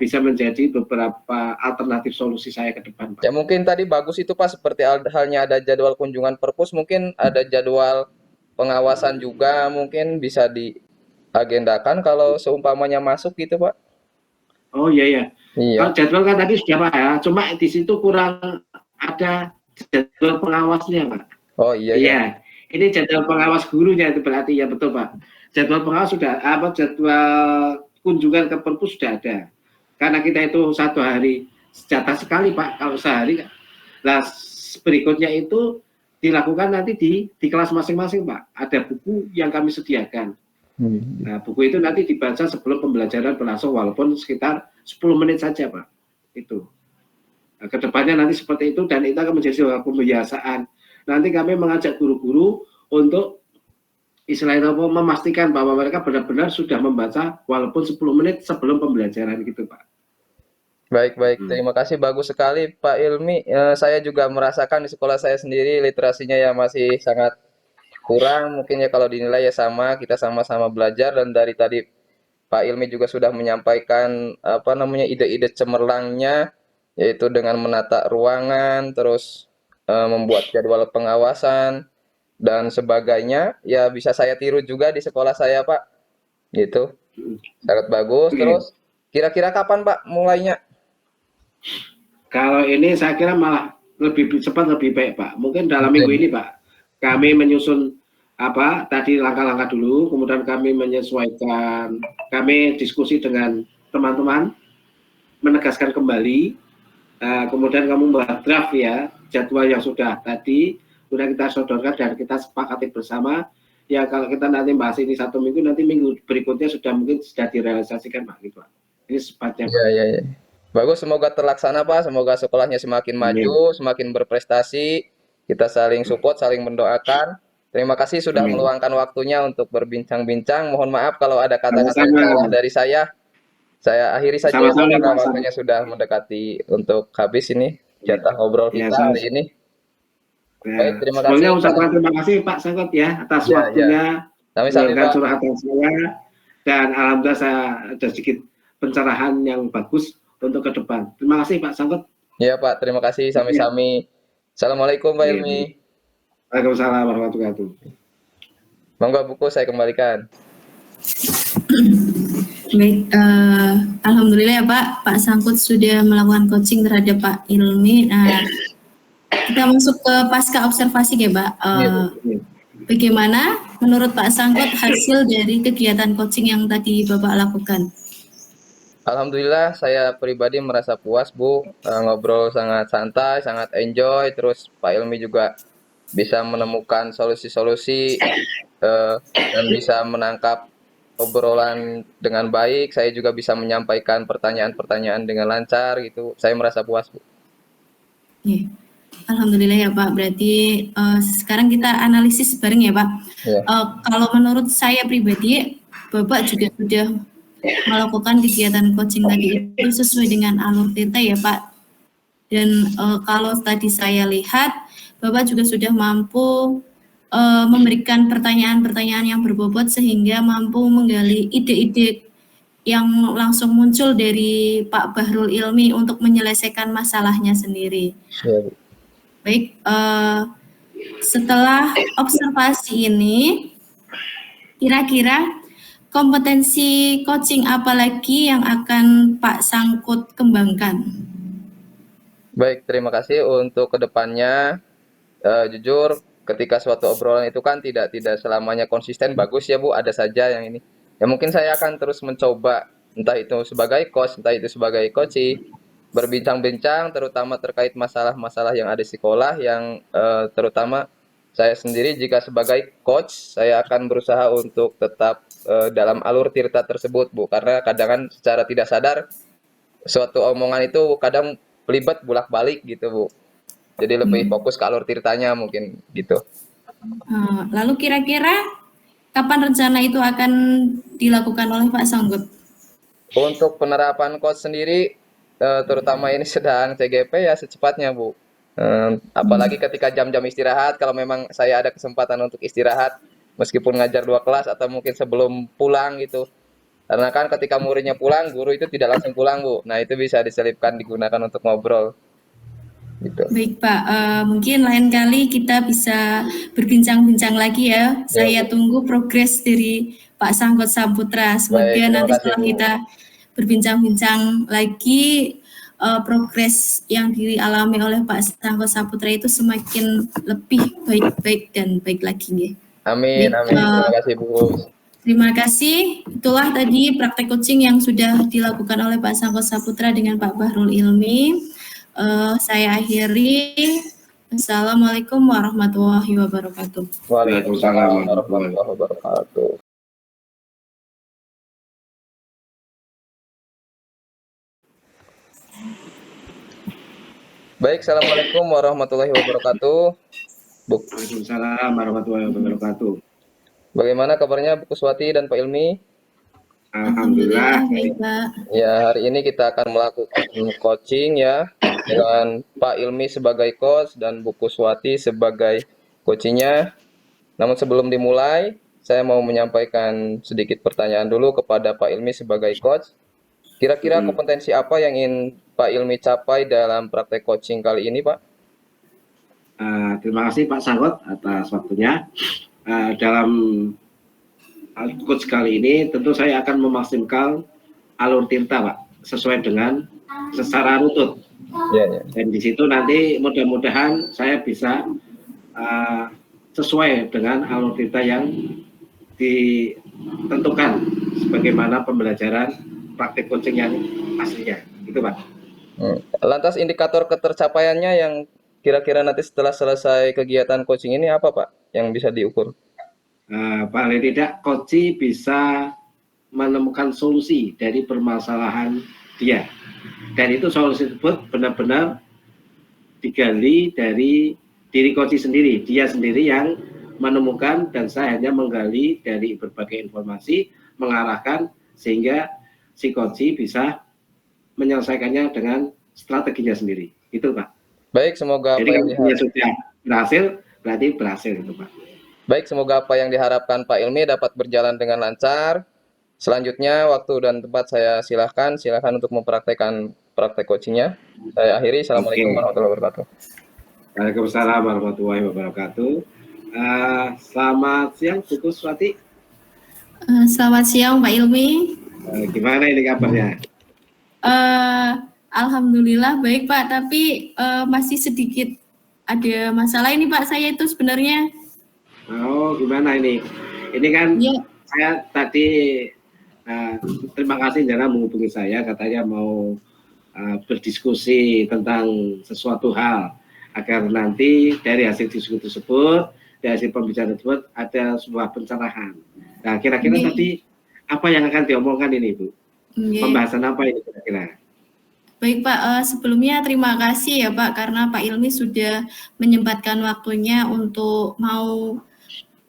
bisa menjadi beberapa alternatif solusi saya ke depan Pak. Ya mungkin tadi bagus itu Pak, seperti halnya ada jadwal kunjungan perpus, mungkin ada jadwal pengawasan juga, mungkin bisa diagendakan kalau seumpamanya masuk gitu Pak. Oh iya ya. Iya. Kalau jadwal kan tadi sudah Pak ya, cuma di situ kurang ada jadwal pengawasnya Pak. Oh iya ya. Iya. Ini jadwal pengawas gurunya itu berarti ya betul Pak. Jadwal pengawas sudah jadwal kunjungan ke perpus sudah ada. Karena kita itu 1 hari jatah sekali Pak, kalau sehari. Nah, berikutnya itu dilakukan nanti di kelas masing-masing Pak. Ada buku yang kami sediakan. Nah, buku itu nanti dibaca sebelum pembelajaran berlangsung walaupun sekitar 10 menit saja Pak. Itu. Nah, kedepannya nanti seperti itu dan itu akan menjadi sebuah kebiasaan. Nanti kami mengajak guru-guru untuk istilahnya memastikan bahwa mereka benar-benar sudah membaca walaupun 10 menit sebelum pembelajaran gitu Pak. Baik. Terima kasih, bagus sekali Pak Ilmi. Saya juga merasakan di sekolah saya sendiri literasinya ya masih sangat kurang. Mungkin ya kalau dinilai ya sama, kita sama-sama belajar dan dari tadi Pak Ilmi juga sudah menyampaikan ide-ide cemerlangnya, yaitu dengan menata ruangan, terus membuat jadwal pengawasan dan sebagainya. Ya bisa saya tiru juga di sekolah saya Pak. Gitu. Sangat bagus. Terus kira-kira kapan Pak mulainya? Kalau ini saya kira malah lebih cepat lebih baik Pak. Mungkin dalam minggu ini Pak, kami menyusun tadi langkah-langkah dulu, kemudian kami menyesuaikan, kami diskusi dengan teman-teman, menegaskan kembali, kemudian kamu membuat draft ya, jadwal yang sudah tadi, sudah kita sodorkan dan kita sepakati bersama. Ya kalau kita nanti bahas ini 1 minggu, nanti minggu berikutnya mungkin sudah direalisasikan Pak. Gitu, Pak. Ini sepatnya Pak. Iya. Bagus, semoga terlaksana Pak, semoga sekolahnya semakin maju, semakin berprestasi, kita saling support, saling mendoakan. Terima kasih sudah meluangkan waktunya untuk berbincang-bincang. Mohon maaf kalau ada kata-kata yang salah dari saya. Saya akhiri saja karena waktunya sudah mendekati untuk habis ini jatah ngobrol kita hari ini. Baik, terima kasih. Sebelumnya ucapkan terima kasih Pak Sangkut ya atas waktunya. Sami-sami Pak. Curhatan saya. dan alhamdulillah saya ada sedikit pencerahan yang bagus untuk ke depan. Terima kasih Pak Sangkut. Iya Pak, terima kasih sami-sami. Assalamualaikum Pak Ilmi. Waalaikumsalam warahmatullahi wabarakatuh. Monggo buku saya kembalikan. Baik, alhamdulillah ya Pak Sangkut sudah melakukan coaching terhadap Pak Ilmi. Nah, kita masuk ke pasca observasi ya Pak. Bagaimana menurut Pak Sangkut hasil dari kegiatan coaching yang tadi Bapak lakukan? Alhamdulillah saya pribadi merasa puas Bu, ngobrol sangat santai, sangat enjoy, terus Pak Ilmi juga bisa menemukan solusi-solusi dan bisa menangkap obrolan dengan baik. Saya juga bisa menyampaikan pertanyaan-pertanyaan dengan lancar gitu. Saya merasa puas Bu. Ya. Alhamdulillah ya Pak, berarti sekarang kita analisis bareng ya Pak. Ya. Kalau menurut saya pribadi, Bapak juga sudah melakukan kegiatan coaching tadi itu sesuai dengan alur Tirta ya Pak. Dan kalau tadi saya lihat, Bapak juga sudah mampu memberikan pertanyaan-pertanyaan yang berbobot sehingga mampu menggali ide-ide yang langsung muncul dari Pak Bahrul Ilmi untuk menyelesaikan masalahnya sendiri. Ya, Bu. Baik, setelah observasi ini, kira-kira kompetensi coaching apa lagi yang akan Pak Sangkut kembangkan? Baik, terima kasih untuk kedepannya. Jujur, ketika suatu obrolan itu kan tidak selamanya konsisten bagus ya Bu. Ada saja yang ini. Ya mungkin saya akan terus mencoba, entah itu sebagai coach, entah itu sebagai coaching, berbincang-bincang terutama terkait masalah-masalah yang ada di sekolah yang terutama saya sendiri jika sebagai coach saya akan berusaha untuk tetap dalam alur Tirta tersebut Bu, karena kadang kan secara tidak sadar suatu omongan itu kadang pelibet bolak-balik gitu Bu, jadi lebih fokus ke alur Tirtanya mungkin gitu. Lalu kira-kira kapan rencana itu akan dilakukan oleh Pak Sangkut? Untuk penerapan coach sendiri terutama ini sedang CGP ya secepatnya Bu. Apalagi ketika jam-jam istirahat, kalau memang saya ada kesempatan untuk istirahat meskipun ngajar 2 kelas atau mungkin sebelum pulang gitu, karena kan ketika muridnya pulang guru itu tidak langsung pulang Bu, nah itu bisa diselipkan digunakan untuk ngobrol gitu. Baik Pak, mungkin lain kali kita bisa berbincang-bincang lagi ya. Saya tunggu progres dari Pak Sangkut Saputra. Semoga Baik, nanti kasih, setelah Bu. kita berbincang-bincang lagi, progres yang dialami oleh Pak Sangkut Saputra itu semakin lebih baik-baik dan baik lagi. Ya. Amin, Baik, amin. Terima kasih Bu. Terima kasih. Itulah tadi praktek coaching yang sudah dilakukan oleh Pak Sangkut Saputra dengan Pak Bahrul Ilmi. Saya akhiri. Assalamualaikum warahmatullahi wabarakatuh. Waalaikumsalam warahmatullahi wabarakatuh. Baik, assalamualaikum warahmatullahi wabarakatuh. Waalaikumsalam warahmatullahi wabarakatuh. Bagaimana kabarnya Bu Kuswati dan Pak Ilmi? Alhamdulillah. Baik, Pak. Ya, hari ini kita akan melakukan coaching ya dengan Pak Ilmi sebagai coach dan Bu Kuswati sebagai coachingnya. Namun sebelum dimulai, saya mau menyampaikan sedikit pertanyaan dulu kepada Pak Ilmi sebagai coach. Kira-kira kompetensi apa yang ingin Pak Ilmi capai dalam praktek coaching kali ini, Pak? Terima kasih Pak Sangkut atas waktunya. Dalam coach kali ini tentu saya akan memaksimalkan alur Tirta Pak, sesuai dengan secara rutut. Ya. Dan di situ nanti mudah-mudahan saya bisa sesuai dengan alur Tirta yang ditentukan sebagaimana pembelajaran praktik coaching yang aslinya. Itu Pak. Lantas indikator ketercapaiannya yang kira-kira nanti setelah selesai kegiatan coaching ini apa Pak yang bisa diukur? Paling tidak coach bisa menemukan solusi dari permasalahan dia, dan itu solusi tersebut benar-benar digali dari diri coach sendiri, dia sendiri yang menemukan dan saya hanya menggali dari berbagai informasi, mengarahkan sehingga si coach bisa menyelesaikannya dengan strateginya sendiri. Itu Pak. Baik, semoga jadi kalau dia sudah berhasil, berarti berhasil itu Pak. Baik, semoga apa yang diharapkan Pak Ilmi dapat berjalan dengan lancar. Selanjutnya waktu dan tempat saya silakan untuk mempraktekkan praktek coachingnya. Saya akhiri. Assalamualaikum Oke. warahmatullahi wabarakatuh. Waalaikumsalam warahmatullahi wabarakatuh. Selamat siang, Bu Kuswati. Selamat siang Pak Ilmi. Gimana ini kabarnya? Alhamdulillah baik Pak, tapi masih sedikit ada masalah ini Pak, saya itu sebenarnya. Oh, gimana ini? Ini kan Ya, saya tadi terima kasih Jana menghubungi saya, katanya mau berdiskusi tentang sesuatu hal agar nanti dari hasil diskusi tersebut, dari hasil pembicaraan tersebut ada sebuah pencerahan. Nah, kira-kira Iya. tadi apa yang akan diomongkan ini, Bu? Iya. Pembahasan apa ini kira-kira? Baik Pak, sebelumnya terima kasih ya Pak karena Pak Ilmi sudah menyempatkan waktunya untuk mau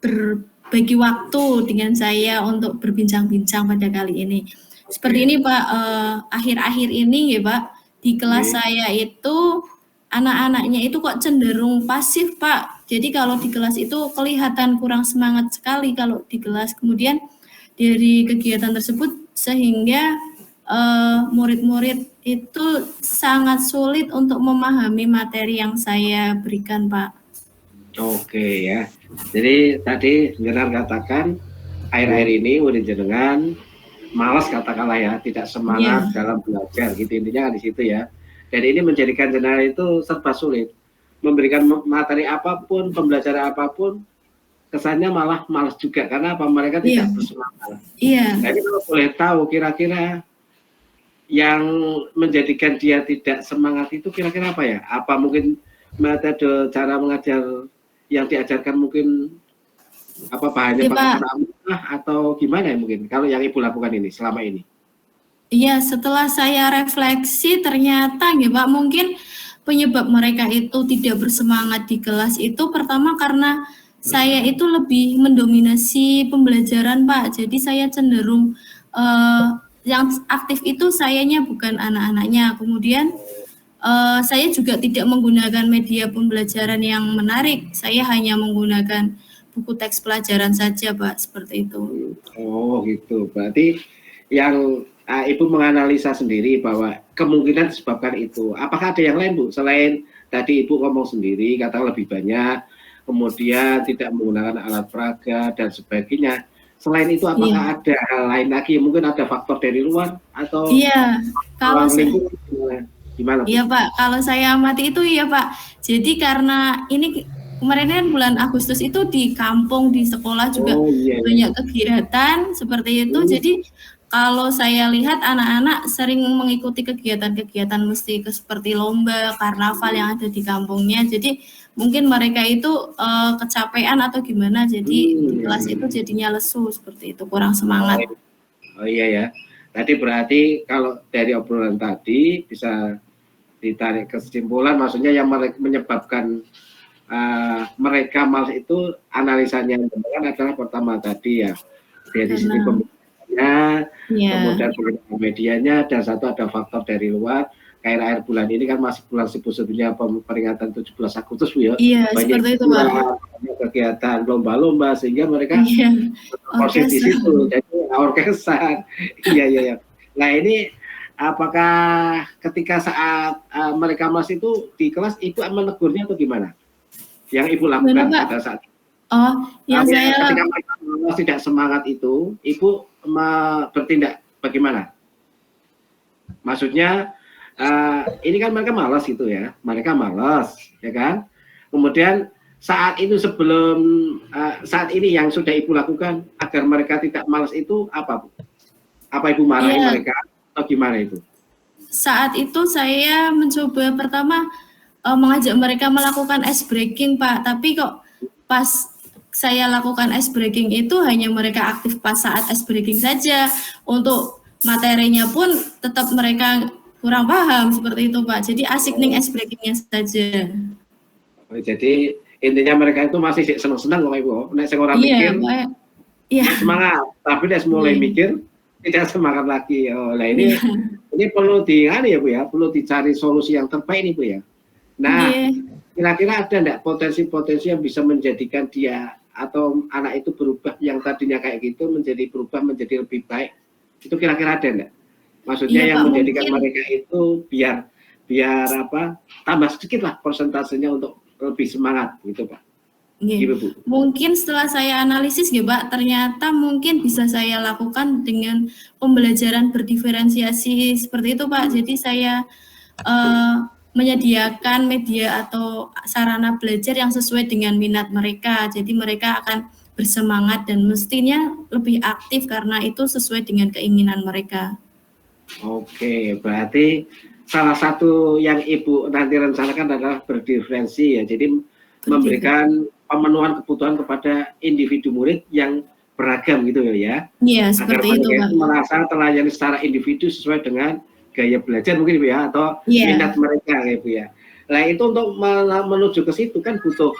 berbagi waktu dengan saya untuk berbincang-bincang pada kali ini. Seperti ini Pak, akhir-akhir ini ya Pak, di kelas saya itu anak-anaknya itu kok cenderung pasif Pak. Jadi kalau di kelas itu kelihatan kurang semangat sekali kalau di kelas. Kemudian dari kegiatan tersebut sehingga murid-murid itu sangat sulit untuk memahami materi yang saya berikan, Pak. Oke ya. Jadi tadi Jenderal katakan akhir-akhir ini murid jenengan malas katakanlah ya, tidak semangat dalam belajar gitu intinya di situ ya. Dan ini menjadikan Jenderal itu serba sulit. Memberikan materi apapun, pembelajaran apapun, kesannya malah malas juga karena apa? Mereka tidak bersemangat. Iya. Jadi kalau boleh tahu kira-kira yang menjadikan dia tidak semangat itu kira-kira apa ya? Apa mungkin metode cara mengajar yang diajarkan mungkin apa bahannya pakai ceramah atau gimana ya mungkin kalau yang Ibu lakukan ini selama ini? Iya, setelah saya refleksi ternyata ya Pak, mungkin penyebab mereka itu tidak bersemangat di kelas itu pertama karena saya itu lebih mendominasi pembelajaran Pak. Jadi saya cenderung yang aktif itu sayanya bukan anak-anaknya. Kemudian saya juga tidak menggunakan media pembelajaran yang menarik. Saya hanya menggunakan buku teks pelajaran saja, Pak, seperti itu. Oh, gitu. Berarti yang Ibu menganalisa sendiri bahwa kemungkinan disebabkan itu. Apakah ada yang lain, Bu? Selain tadi Ibu ngomong sendiri, kata lebih banyak, kemudian tidak menggunakan alat peraga dan sebagainya. Selain itu, apakah ada hal lain lagi? Mungkin ada faktor dari luar atau kalau gimana? Iya Pak, kalau saya amati itu ya Pak. Jadi karena ini kemarin kan bulan Agustus itu di kampung, di sekolah juga banyak kegiatan seperti itu. Jadi kalau saya lihat anak-anak sering mengikuti kegiatan-kegiatan mesti seperti lomba, karnaval yang ada di kampungnya. Jadi mungkin mereka itu kecapean atau gimana. Jadi di kelas itu jadinya lesu seperti itu, kurang semangat. Oh iya ya. Tadi berarti kalau dari obrolan tadi bisa ditarik kesimpulan, maksudnya yang menyebabkan mereka malas itu analisanya yang benar adalah pertama tadi ya dari sisi pembelajarannya, kemudian penggunaan medianya, dan satu ada faktor dari luar. Akhir-akhir bulan ini kan masih bulan sibuk-sibuknya peringatan 17 Agustus Bu ya. Iya, seperti itu Pak. Kegiatan lomba-lomba sehingga mereka proses di situ, jadi orkesan. Iya. Nah ini apakah ketika saat mereka masih itu di kelas Ibu menegurnya atau gimana? Yang Ibu lakukan pada saat itu? Ketika mereka tidak semangat itu, Ibu bertindak bagaimana? Maksudnya ini kan mereka malas gitu ya, mereka malas, ya kan? Kemudian saat itu sebelum saat ini yang sudah Ibu lakukan agar mereka tidak malas itu apa, Bu? Apa Ibu marahi mereka atau gimana itu? Saat itu saya mencoba pertama mengajak mereka melakukan ice breaking Pak, tapi kok pas saya lakukan ice breaking itu hanya mereka aktif pas saat ice breaking saja. Untuk materinya pun tetap mereka kurang paham seperti itu Pak. Jadi asik nih ice breakingnya saja. Jadi intinya mereka itu masih senang-senang kok Ibu. Nek sing ora mikir semangat, tapi nek mulai mikir tidak semangat lagi. Oh, nah ini perlu ya Bu ya, perlu dicari solusi yang terbaik nih Bu ya. Nah, kira-kira ada enggak potensi-potensi yang bisa menjadikan dia atau anak itu berubah yang tadinya kayak gitu berubah menjadi lebih baik? Itu kira-kira ada enggak? Maksudnya Iya yang Pak, menjadikan mungkin mereka itu biar apa, tambah sedikit lah persentasenya untuk lebih semangat gitu Pak. nggih. Gitu Bu. Mungkin setelah saya analisis nggih Pak, ternyata mungkin bisa saya lakukan dengan pembelajaran berdiferensiasi seperti itu Pak. Jadi saya menyediakan media atau sarana belajar yang sesuai dengan minat mereka. Jadi mereka akan bersemangat dan mestinya lebih aktif karena itu sesuai dengan keinginan mereka. Oke, berarti salah satu yang Ibu nanti rencanakan adalah berdiferensi ya. Jadi memberikan pemenuhan kebutuhan kepada individu murid yang beragam gitu ya. Iya, Agar seperti itu mereka Pak. itu merasa terlayani secara individu sesuai dengan gaya belajar mungkin Bu ya, atau Iya. minat mereka ya Bu ya. Nah itu untuk menuju ke situ kan butuh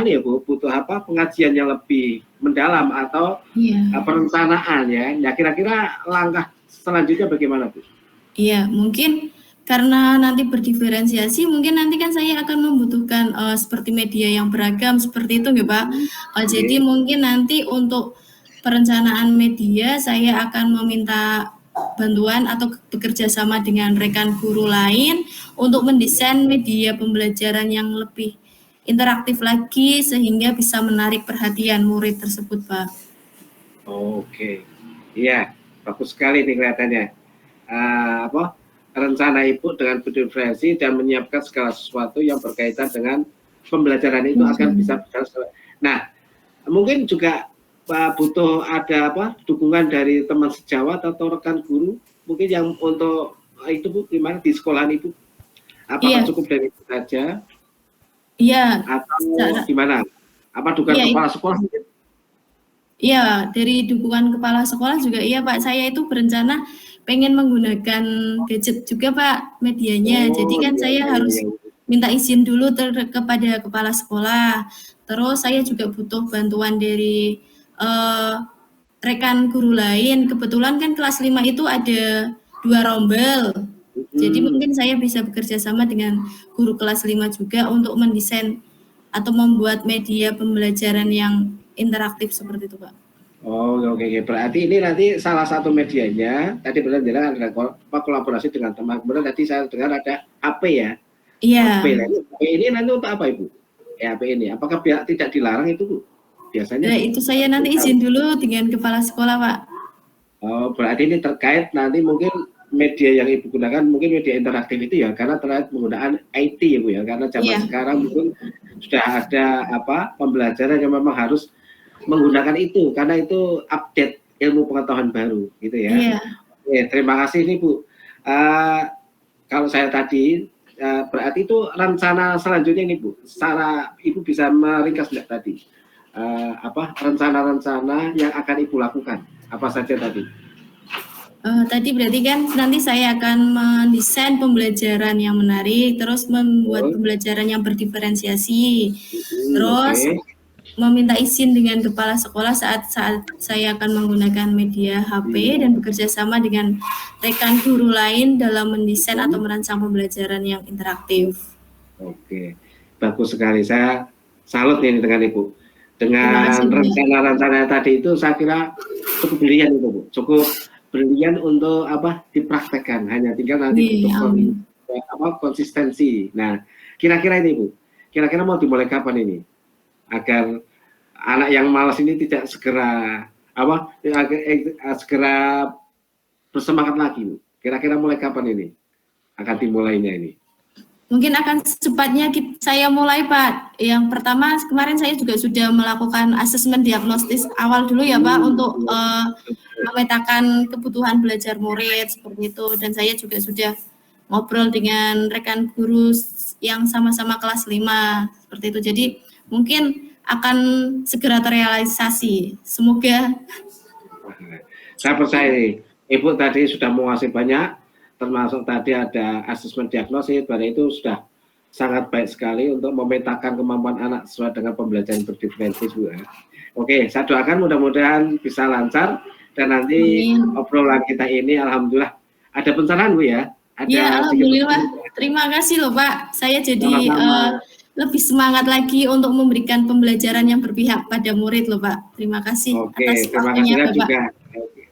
ya Bu, butuh apa, pengajian yang lebih mendalam atau Iya. perencanaan ya. Ya kira-kira langkah selanjutnya bagaimana Bu? Iya, mungkin karena nanti berdiferensiasi, mungkin nanti kan saya akan membutuhkan seperti media yang beragam seperti itu nggih Pak. Jadi mungkin nanti untuk perencanaan media saya akan meminta bantuan atau bekerja sama dengan rekan guru lain untuk mendesain media pembelajaran yang lebih interaktif lagi sehingga bisa menarik perhatian murid tersebut, Pak. Oke, iya, bagus sekali nih kelihatannya. Rencana Ibu dengan berdiferensi dan menyiapkan segala sesuatu yang berkaitan dengan pembelajaran itu akan bisa berjalan. Nah, mungkin juga butuh ada dukungan dari teman sejawat atau rekan guru mungkin yang untuk itu Bu, gimana di sekolahan Ibu? Apakah cukup dari itu saja? Iya. Atau gimana? Apa dukungan kepala sekolah mungkin? Iya, dari dukungan kepala sekolah juga iya Pak. Saya itu berencana pengen menggunakan gadget juga Pak medianya. Jadi kan saya harus minta izin dulu kepada kepala sekolah. Terus saya juga butuh bantuan dari rekan guru lain. Kebetulan kan kelas 5 itu ada 2 rombel. Jadi mungkin saya bisa bekerja sama dengan guru kelas 5 juga untuk mendesain atau membuat media pembelajaran yang interaktif seperti itu Pak. Oh oke. Berarti ini nanti salah satu medianya tadi benar ada kolaborasi dengan teman. Kemudian tadi saya dengar ada HP ya. Iya. HP ini nanti untuk apa Ibu? HP ini apakah tidak dilarang itu Bu? Biasanya nah, itu saya nanti izin dulu dengan kepala sekolah Pak. Oh berarti ini terkait nanti mungkin media yang Ibu gunakan mungkin media interaktif itu ya karena terkait penggunaan IT ya Bu ya, karena zaman sekarang mungkin sudah ada pembelajaran yang memang harus menggunakan itu karena itu update ilmu pengetahuan baru gitu ya. Iya. Oke, terima kasih nih Bu. Kalau saya tadi berarti itu rencana selanjutnya nih Bu. Secara Ibu bisa meringkas enggak tadi? Rencana-rencana yang akan Ibu lakukan apa saja tadi? Tadi berarti kan nanti saya akan mendesain pembelajaran yang menarik, terus membuat pembelajaran yang berdiferensiasi, terus meminta izin dengan kepala sekolah saat saya akan menggunakan media HP dan bekerja sama dengan rekan guru lain dalam mendesain atau merancang pembelajaran yang interaktif. Oke, bagus sekali. Saya salut ini dengan Ibu. Dengan rencana-rencana tadi itu saya kira cukup brilian itu Bu, cukup brilian untuk dipraktekkan. Hanya tinggal nanti butuh konsistensi. Nah, kira-kira ini Bu, kira-kira mau dimulai kapan ini? Agar anak yang malas ini tidak segera segera bersemangat lagi Bu. Kira-kira mulai kapan ini akan dimulainya ini? Mungkin akan secepatnya saya mulai Pak. Yang pertama kemarin saya juga sudah melakukan asesmen diagnostis awal dulu ya Pak untuk memetakan kebutuhan belajar murid seperti itu, dan saya juga sudah ngobrol dengan rekan guru yang sama-sama kelas 5 seperti itu. Jadi mungkin akan segera terrealisasi. Semoga. Saya percaya nih, Ibu tadi sudah menguasai banyak, termasuk tadi ada asesmen diagnosis, berarti itu sudah sangat baik sekali untuk memetakan kemampuan anak sesuai dengan pembelajaran berdiferensiasi Bu. Oke, saya doakan mudah-mudahan bisa lancar dan nanti obrolan kita ini alhamdulillah ada pencerahan Bu ya. Iya, alhamdulillah. Terima kasih loh Pak. Saya jadi lebih semangat lagi untuk memberikan pembelajaran yang berpihak pada murid loh Pak. Terima kasih Oke, atas terima waktunya kasih Bapak. juga.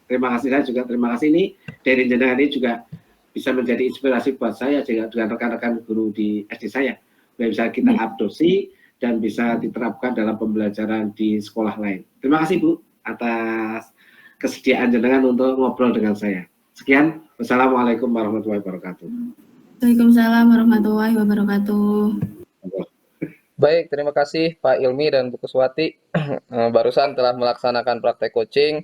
Terima kasih saya juga. Terima kasih ini dari jenengan ini juga bisa menjadi inspirasi buat saya juga dengan rekan-rekan guru di SD saya. Biar bisa kita adopsi dan bisa diterapkan dalam pembelajaran di sekolah lain. Terima kasih Bu atas kesediaan jenengan untuk ngobrol dengan saya. Sekian, wassalamualaikum warahmatullahi wabarakatuh. Waalaikumsalam warahmatullahi wabarakatuh. Baik, terima kasih Pak Ilmi dan Bu Kuswati. Barusan telah melaksanakan praktek coaching.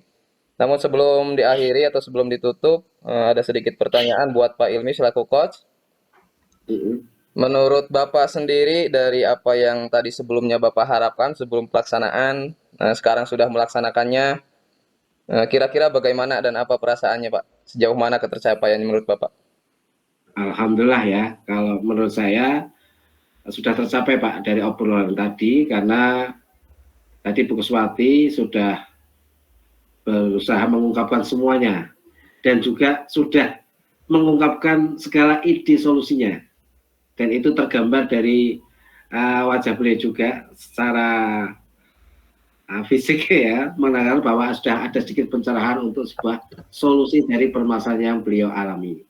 Namun sebelum diakhiri atau sebelum ditutup, ada sedikit pertanyaan buat Pak Ilmi selaku coach. Menurut Bapak sendiri dari apa yang tadi sebelumnya Bapak harapkan sebelum pelaksanaan, sekarang sudah melaksanakannya, kira-kira bagaimana dan apa perasaannya Pak? Sejauh mana ketercapaiannya menurut Bapak? Alhamdulillah ya, kalau menurut saya sudah tercapai Pak dari obrolan tadi, karena tadi Bu Kuswati sudah berusaha mengungkapkan semuanya dan juga sudah mengungkapkan segala ide solusinya, dan itu tergambar dari wajah beliau juga secara fisik ya, menandakan bahwa sudah ada sedikit pencerahan untuk sebuah solusi dari permasalahan yang beliau alami,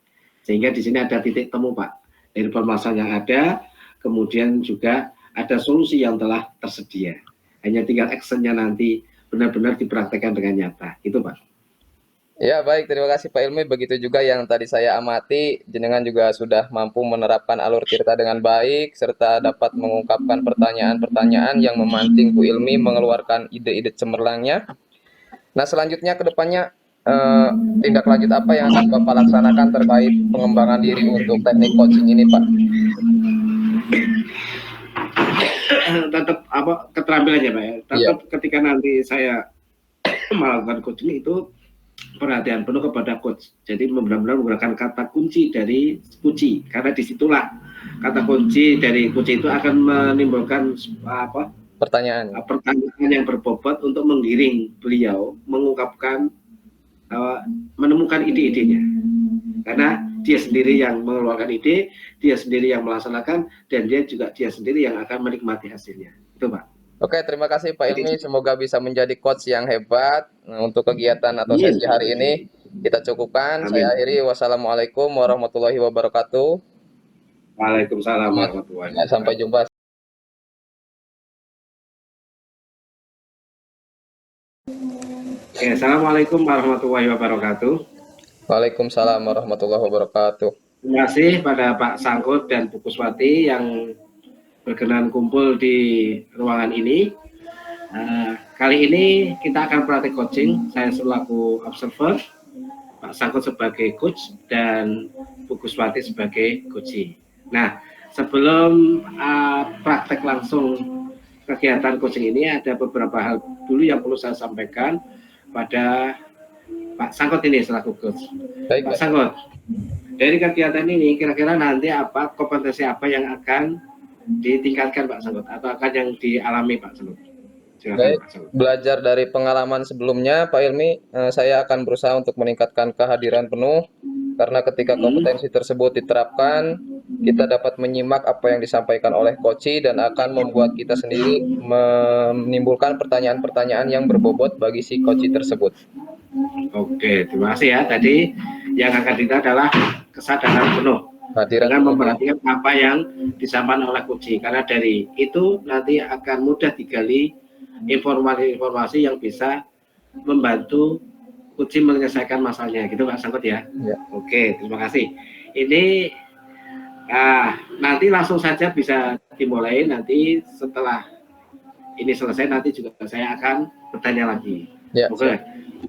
sehingga di sini ada titik temu Pak dari permasalahan yang ada. Kemudian juga ada solusi yang telah tersedia. Hanya tinggal actionnya nanti benar-benar dipraktekkan dengan nyata. Itu Pak. Ya baik, terima kasih Pak Ilmi. Begitu juga yang tadi saya amati, jenengan juga sudah mampu menerapkan alur tirta dengan baik, serta dapat mengungkapkan pertanyaan-pertanyaan yang memancing Bu Ilmi mengeluarkan ide-ide cemerlangnya. Nah selanjutnya ke depannya, tindak lanjut apa yang akan Bapak laksanakan terkait pengembangan diri untuk teknik coaching ini Pak? Tetap keterampilannya Pak ya. Tetap ketika nanti saya melakukan coaching itu perhatian penuh kepada coach. Jadi benar-benar menggunakan kata kunci dari kunci, karena disitulah kata kunci dari kunci itu akan menimbulkan pertanyaan yang berbobot untuk menggiring beliau mengungkapkan menemukan ide-idenya. Karena dia sendiri yang mengeluarkan ide, dia sendiri yang melaksanakan, dan dia sendiri yang akan menikmati hasilnya. Itu Pak. Oke, terima kasih Pak Ilmi. Semoga bisa menjadi coach yang hebat untuk kegiatan atau sesi hari ini. Kita cukupkan. Amin. Saya akhiri. Wassalamualaikum warahmatullahi wabarakatuh. Waalaikumsalam warahmatullahi wabarakatuh. Sampai jumpa. Oke, assalamualaikum warahmatullahi wabarakatuh. Waalaikumsalam warahmatullahi wabarakatuh. Terima kasih pada Pak Sangkut dan Bu Kuswati yang berkenan kumpul di ruangan ini. Kali ini kita akan praktik coaching. Saya selaku observer, Pak Sangkut sebagai coach, dan Bu Kuswati sebagai coachee. Nah, sebelum praktek langsung kegiatan coaching ini, ada beberapa hal dulu yang perlu saya sampaikan pada Pak Sangkut ini selaku coach. Baik, Pak Sangkut, dari kegiatan ini kira-kira nanti kompetensi apa yang akan ditingkatkan Pak Sangkut, atau akan yang dialami Pak Sangkut? Baik, belajar dari pengalaman sebelumnya Pak Ilmi, saya akan berusaha untuk meningkatkan kehadiran penuh, karena ketika kompetensi tersebut diterapkan, kita dapat menyimak apa yang disampaikan oleh coachee dan akan membuat kita sendiri menimbulkan pertanyaan-pertanyaan yang berbobot bagi si coachee tersebut. Oke, terima kasih ya. Tadi yang akan kita adalah kesadaran penuh dengan memperhatikan apa yang disampaikan oleh coachee, karena dari itu nanti akan mudah digali informasi-informasi yang bisa membantu coachee menyelesaikan masalahnya, gitu Pak Sangkut ya. Oke, terima kasih. Ini nanti langsung saja bisa dimulai. Nanti setelah ini selesai, nanti juga saya akan bertanya lagi. Oke.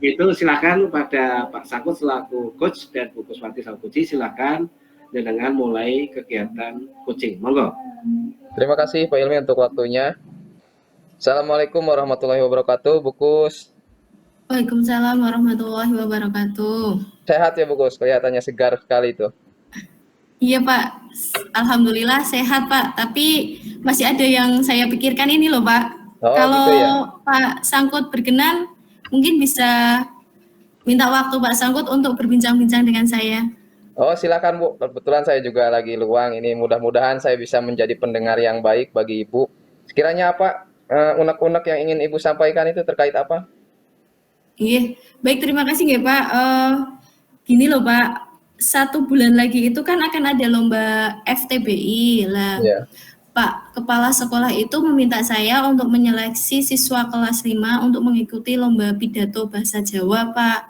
Itu silakan pada Pak Sangkut selaku coach dan Bu Kuswati selaku coachee, silakan dengan mulai kegiatan coaching. Monggo. Terima kasih Pak Ilmi untuk waktunya. Assalamualaikum warahmatullahi wabarakatuh, Bu Kus. Waalaikumsalam warahmatullahi wabarakatuh. Sehat ya Bu Kus, kelihatannya segar sekali itu. Iya Pak, alhamdulillah sehat Pak, tapi masih ada yang saya pikirkan ini loh Pak. Kalau gitu ya? Pak Sangkut berkenan, mungkin bisa minta waktu Pak Sangkut untuk berbincang-bincang dengan saya. Oh, silakan Bu. Kebetulan saya juga lagi luang ini. Mudah-mudahan saya bisa menjadi pendengar yang baik bagi Ibu. Sekiranya apa unek-unek yang ingin Ibu sampaikan itu terkait apa? Iya, baik terima kasih ya Pak. Gini loh Pak, 1 bulan lagi itu kan akan ada lomba FTBI lah. Iya. Pak Kepala Sekolah itu meminta saya untuk menyeleksi siswa kelas 5 untuk mengikuti lomba pidato bahasa Jawa Pak.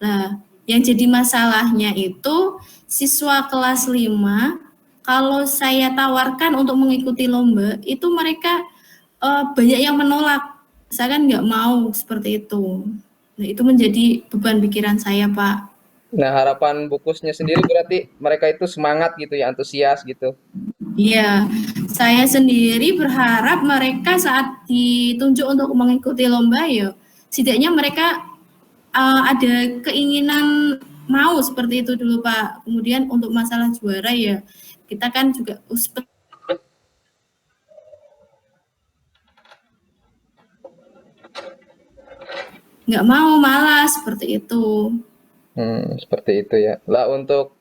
Nah, yang jadi masalahnya itu siswa kelas 5 kalau saya tawarkan untuk mengikuti lomba itu mereka banyak yang menolak. Saya kan nggak mau seperti itu. Nah, itu menjadi beban pikiran saya, Pak. Nah, harapan bukusnya sendiri berarti mereka itu semangat gitu ya, antusias gitu. Iya, saya sendiri berharap mereka saat ditunjuk untuk mengikuti lomba ya, setidaknya mereka ada keinginan mau seperti itu dulu Pak. Kemudian untuk masalah juara ya, kita kan juga nggak mau malas seperti itu. Seperti itu ya. Lah untuk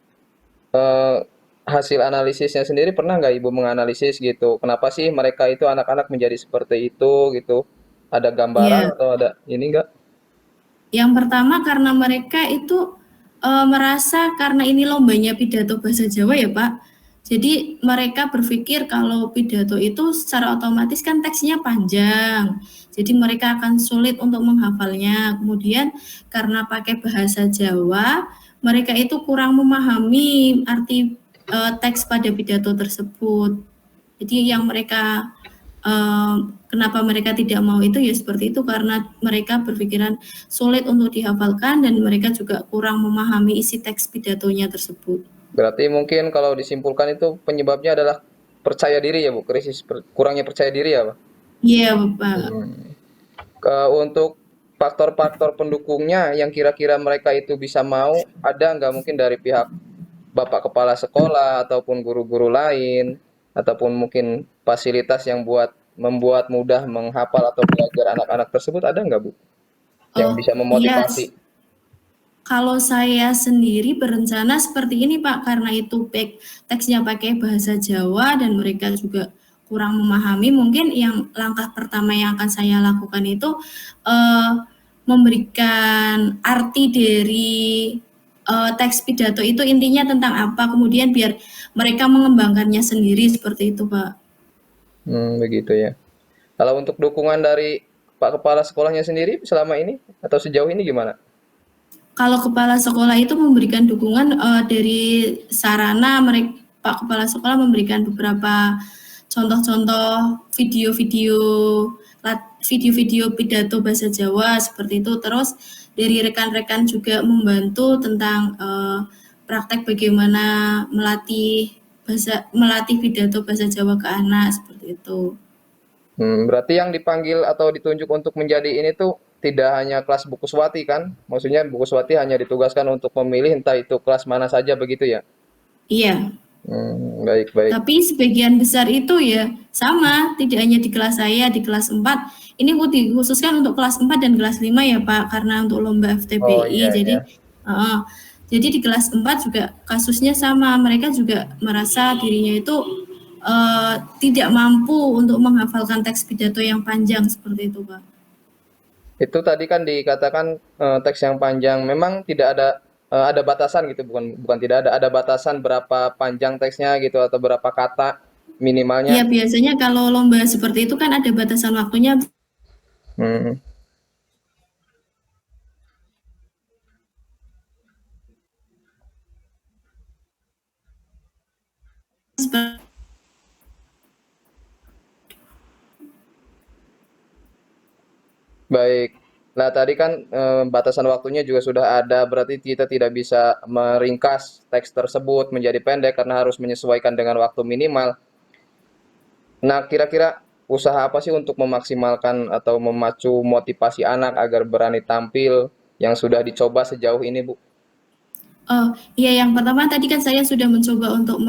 eh, hasil analisisnya sendiri pernah nggak Ibu menganalisis gitu? Kenapa sih mereka itu anak-anak menjadi seperti itu gitu? Ada Ya, gambaran atau ada ini nggak? yang pertama karena mereka itu merasa karena ini lombanya pidato bahasa Jawa ya Pak. Jadi mereka berpikir kalau pidato itu secara otomatis kan teksnya panjang. Jadi mereka akan sulit untuk menghafalnya. Kemudian karena pakai bahasa Jawa, mereka itu kurang memahami arti teks pada pidato tersebut. Jadi yang mereka kenapa mereka tidak mau itu ya seperti itu karena mereka berpikiran sulit untuk dihafalkan dan mereka juga kurang memahami isi teks pidatonya tersebut. Berarti mungkin kalau disimpulkan itu penyebabnya adalah percaya diri ya Bu, kurangnya percaya diri ya Pak? Iya, Bapak. Untuk faktor-faktor pendukungnya yang kira-kira mereka itu bisa mau, ada nggak mungkin dari pihak Bapak Kepala Sekolah ataupun guru-guru lain, ataupun mungkin fasilitas yang membuat mudah menghafal atau belajar anak-anak tersebut ada nggak Bu? Yang Oh, bisa iya. memotivasi? Kalau saya sendiri berencana seperti ini Pak, karena itu teksnya pakai bahasa Jawa dan mereka juga kurang memahami, mungkin yang langkah pertama yang akan saya lakukan itu eh, memberikan arti dari teks pidato itu intinya tentang apa, kemudian biar mereka mengembangkannya sendiri seperti itu Pak. Begitu ya. Kalau untuk dukungan dari Pak Kepala Sekolahnya sendiri selama ini atau sejauh ini gimana? Kalau kepala sekolah itu memberikan dukungan dari sarana mereka Pak Kepala Sekolah memberikan beberapa contoh-contoh video-video pidato bahasa Jawa seperti itu. Terus dari rekan-rekan juga membantu tentang praktek bagaimana melatih pidato bahasa Jawa ke anak seperti itu. Berarti yang dipanggil atau ditunjuk untuk menjadi ini tuh tidak hanya kelas Bukuswati kan? Maksudnya Bukuswati hanya ditugaskan untuk memilih entah itu kelas mana saja begitu ya? Iya. Baik, baik. Tapi sebagian besar itu ya sama, tidak hanya di kelas saya, di kelas 4. Ini dikhususkan untuk kelas 4 dan kelas 5 ya Pak, karena untuk lomba Oh FTPI. iya Jadi ya. jadi di kelas 4 juga kasusnya sama, mereka juga merasa dirinya itu tidak mampu untuk menghafalkan teks pidato yang panjang seperti itu Pak. Itu tadi kan dikatakan teks yang panjang. Memang tidak ada ada batasan gitu, bukan bukan tidak ada batasan berapa panjang teksnya gitu atau berapa kata Iya minimalnya. biasanya kalau lomba seperti itu kan ada batasan waktunya. Hmm. Baik. Nah, tadi kan batasan waktunya juga sudah ada, berarti kita tidak bisa meringkas teks tersebut menjadi pendek karena harus menyesuaikan dengan waktu minimal. Nah, kira-kira usaha apa sih untuk memaksimalkan atau memacu motivasi anak agar berani tampil yang sudah dicoba sejauh ini, Bu? Oh, iya yang pertama tadi kan saya sudah mencoba untuk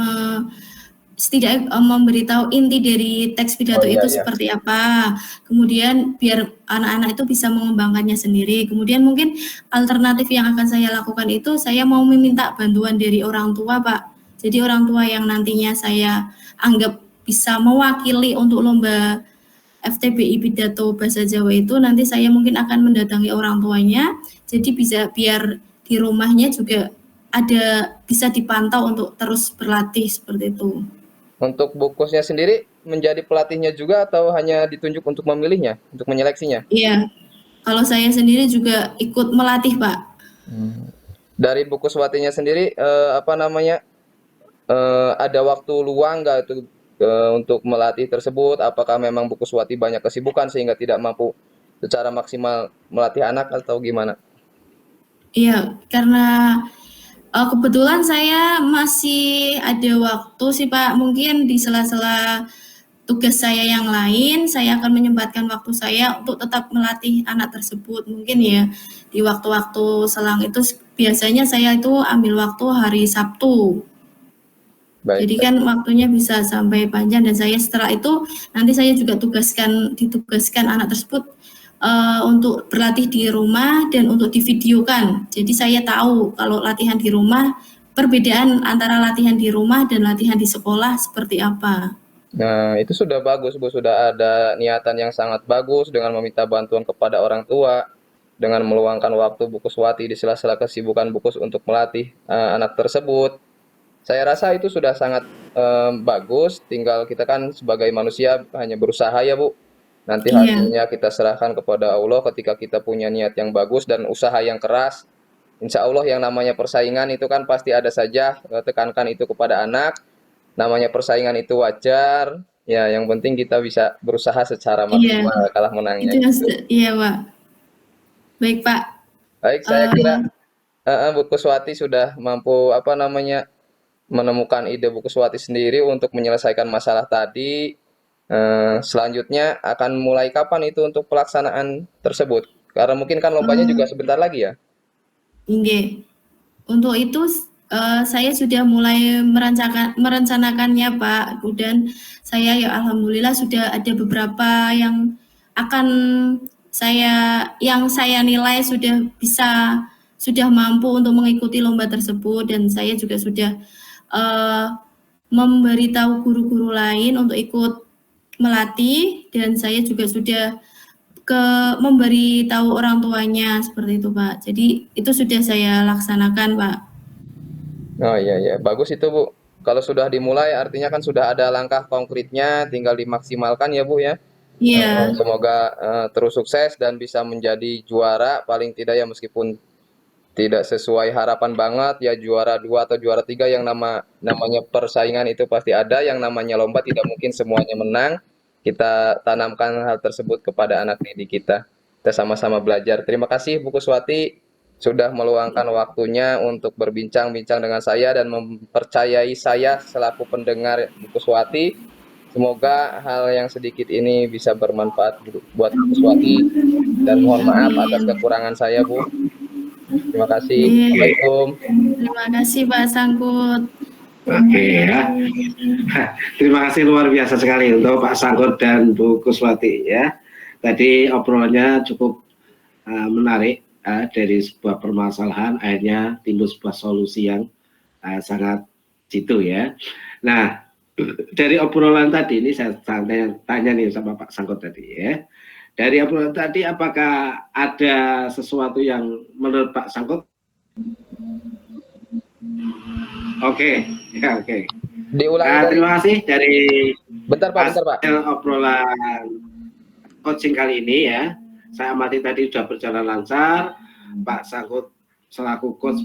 setidaknya memberitahu inti dari teks pidato Oh iya itu iya. seperti apa. Kemudian biar anak-anak itu bisa mengembangkannya sendiri. Kemudian mungkin alternatif yang akan saya lakukan itu saya mau meminta bantuan dari orang tua, Pak. Jadi orang tua yang nantinya saya anggap bisa mewakili untuk lomba FTBI pidato bahasa Jawa itu nanti saya mungkin akan mendatangi orang tuanya. Jadi bisa biar di rumahnya juga ada bisa dipantau untuk terus berlatih seperti itu. Untuk bukusnya sendiri menjadi pelatihnya juga atau hanya ditunjuk untuk memilihnya, untuk menyeleksinya? Iya, kalau saya sendiri juga ikut melatih, Pak. Dari buku Swatinya sendiri, apa namanya, ada waktu luang nggak itu untuk melatih tersebut? Apakah memang buku Swati banyak kesibukan sehingga tidak mampu secara maksimal melatih anak atau gimana? Iya, karena kebetulan saya masih ada waktu sih, Pak. Mungkin di sela-sela tugas saya yang lain, saya akan menyempatkan waktu saya untuk tetap melatih anak tersebut. Mungkin ya di waktu-waktu selang itu biasanya saya itu ambil waktu hari Sabtu. Baik, Jadi kan waktunya bisa sampai panjang dan saya setelah itu nanti saya juga ditugaskan anak tersebut untuk berlatih di rumah dan untuk divideokan. Jadi saya tahu kalau latihan di rumah perbedaan antara latihan di rumah dan latihan di sekolah seperti apa. nah itu sudah bagus Bu, sudah ada niatan yang sangat bagus dengan meminta bantuan kepada orang tua, dengan meluangkan waktu Bu Kuswati di sela-sela kesibukan Bu Kus untuk melatih anak tersebut. Saya rasa itu sudah sangat bagus, tinggal kita kan sebagai manusia hanya berusaha ya Bu. Nanti Iya, hasilnya kita serahkan kepada Allah ketika kita punya niat yang bagus dan usaha yang keras. Insya Allah yang namanya persaingan itu kan pasti ada saja, tekankan itu kepada anak. Namanya persaingan itu wajar, ya yang penting kita bisa berusaha secara iya, maksimal kalah itu menangnya yang gitu. iya, Pak. Baik, Pak. Baik, saya kira Eh, Bu Kuswati sudah mampu apa namanya menemukan ide Bu Kuswati sendiri untuk menyelesaikan masalah tadi. Selanjutnya akan mulai kapan itu untuk pelaksanaan tersebut? Karena mungkin kan lombanya juga eh, sebentar lagi ya. Inge. Untuk itu saya sudah mulai merencanakannya, Pak. Dan saya ya alhamdulillah sudah ada beberapa akan yang saya nilai sudah mampu untuk mengikuti lomba tersebut dan saya juga sudah eh, memberitahu guru-guru lain untuk ikut melatih dan saya juga sudah memberitahu orang tuanya seperti itu, Pak. Jadi itu sudah saya laksanakan, Pak. Oh iya iya, bagus itu Bu. Kalau sudah dimulai artinya kan sudah ada langkah konkretnya, tinggal dimaksimalkan ya Bu ya. Iya, Semoga terus sukses dan bisa menjadi juara paling tidak ya meskipun tidak sesuai harapan banget ya juara 2 atau juara 3 yang namanya persaingan itu pasti ada, yang namanya lomba tidak mungkin semuanya menang. Kita tanamkan hal tersebut kepada anak didik kita. Kita sama-sama belajar. Terima kasih Bu Kuswati sudah meluangkan waktunya untuk berbincang-bincang dengan saya dan mempercayai saya selaku pendengar Bu Kuswati. Semoga hal yang sedikit ini bisa bermanfaat buat Bu Kuswati dan mohon maaf atas amin. kekurangan saya Bu. Terima kasih. Iya, Assalamualaikum. terima kasih Pak Sangkut. Oke ya. Terima kasih luar biasa sekali untuk Pak Sangkut dan Bu Kuswati ya. Tadi obrolannya cukup menarik dari sebuah permasalahan akhirnya timbul sebuah solusi yang sangat jitu ya. Nah, dari obrolan tadi ini saya tanya nih sama Pak Sangkut tadi ya. Dari obrolan tadi apakah ada sesuatu yang menurut Pak Sangkut? Oke, ya oke. Diulangi dari Terima kasih dari bentar Pak. hasil obrolan coaching kali ini ya. Saya amati tadi sudah berjalan lancar. Pak Sangkut selaku coach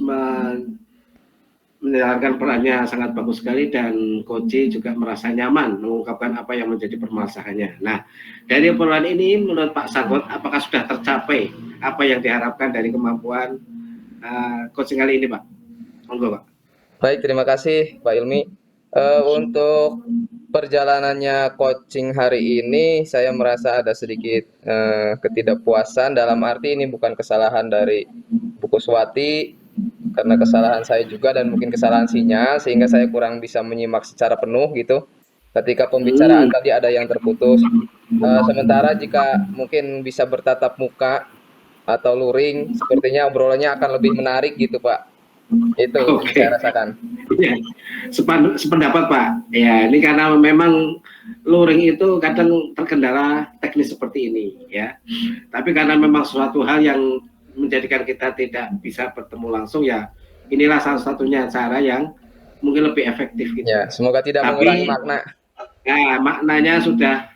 menjalankan perannya sangat bagus sekali dan coach juga merasa nyaman mengungkapkan apa yang menjadi permasalahannya. Nah, dari obrolan ini menurut Pak Sangkut apakah sudah tercapai apa yang diharapkan dari kemampuan coaching kali ini, Pak? Monggo, Pak. Baik, terima kasih Pak Ilmi. Untuk perjalanannya coaching hari ini, saya merasa ada sedikit ketidakpuasan dalam arti ini bukan kesalahan dari Bu Kuswati, karena kesalahan saya juga dan mungkin kesalahan sinyal sehingga saya kurang bisa menyimak secara penuh gitu. Ketika pembicaraan tadi ada yang terputus. Sementara jika mungkin bisa bertatap muka atau luring, sepertinya obrolannya akan lebih menarik gitu, Pak. Itu Oke. saya rasakan. Ya, sependapat Pak. Ya, ini karena memang luring itu kadang terkendala teknis seperti ini, ya. Tapi karena memang suatu hal yang menjadikan kita tidak bisa bertemu langsung, ya inilah salah satunya cara yang mungkin lebih efektif gitu. Ya, semoga tidak mengurangi Tapi makna. ya, maknanya sudah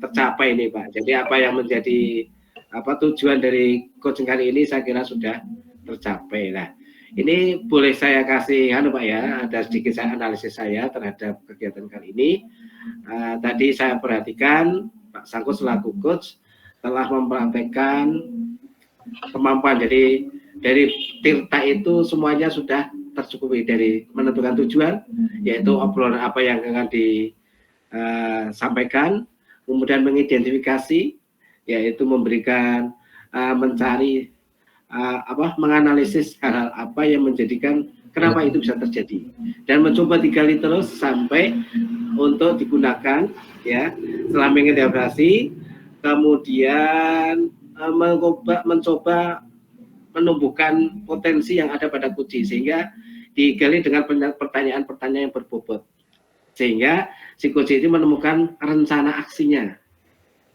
tercapai nih Pak. Jadi apa yang menjadi tujuan dari coaching kali ini saya kira sudah tercapai. Nah, ini boleh saya kasih Pak ya, ada sedikit analisis saya terhadap kegiatan kali ini. Tadi saya perhatikan Pak Sangko selaku coach telah mempraktekkan kemampuan. Jadi dari Tirta itu semuanya sudah tercukupi, dari menentukan tujuan, yaitu obrolan apa yang akan disampaikan, kemudian mengidentifikasi, yaitu memberikan mencari menganalisis hal-hal apa yang menjadikan kenapa itu bisa terjadi, dan mencoba digali terus sampai untuk digunakan, ya. Setelah mengidentifikasi, kemudian mencoba menumbuhkan potensi yang ada pada kunci, sehingga digali dengan pertanyaan-pertanyaan yang berbobot, sehingga si kunci ini menemukan rencana aksinya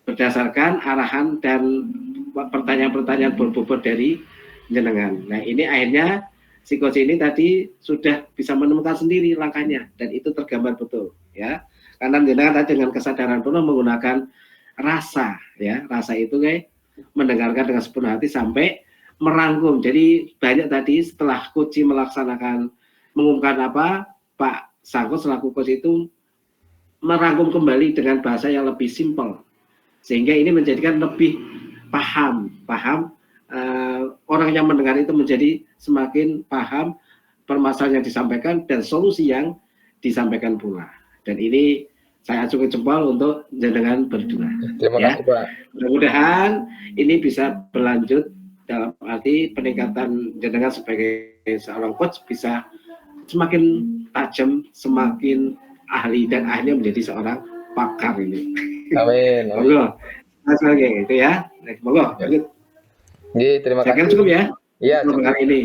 berdasarkan arahan dan pertanyaan-pertanyaan berbobot dari jenengan. Nah, ini akhirnya si coach ini tadi sudah bisa menemukan sendiri langkahnya, dan itu tergambar betul, ya. Karena jenengan tadi dengan kesadaran penuh menggunakan rasa, ya. Rasa itu kayak mendengarkan dengan sepenuh hati sampai merangkum. Jadi banyak tadi setelah coach melaksanakan mengumumkan Pak Sangko selaku coach itu merangkum kembali dengan bahasa yang lebih simpel, sehingga ini menjadikan lebih paham orang yang mendengar itu menjadi semakin paham permasalahan yang disampaikan dan solusi yang disampaikan pula. Dan ini saya acungkan jempol untuk jenengan berdua. Terima kasih, Pak. Mudah-mudahan ini bisa berlanjut dalam arti peningkatan jenengan sebagai seorang coach bisa semakin tajam, semakin ahli, dan akhirnya menjadi seorang pakar ini. Amin. Monggo. Mas lagi itu ya. Monggo. Terima kasih. Saya kira cukup ya. Iya, untuk kali ini.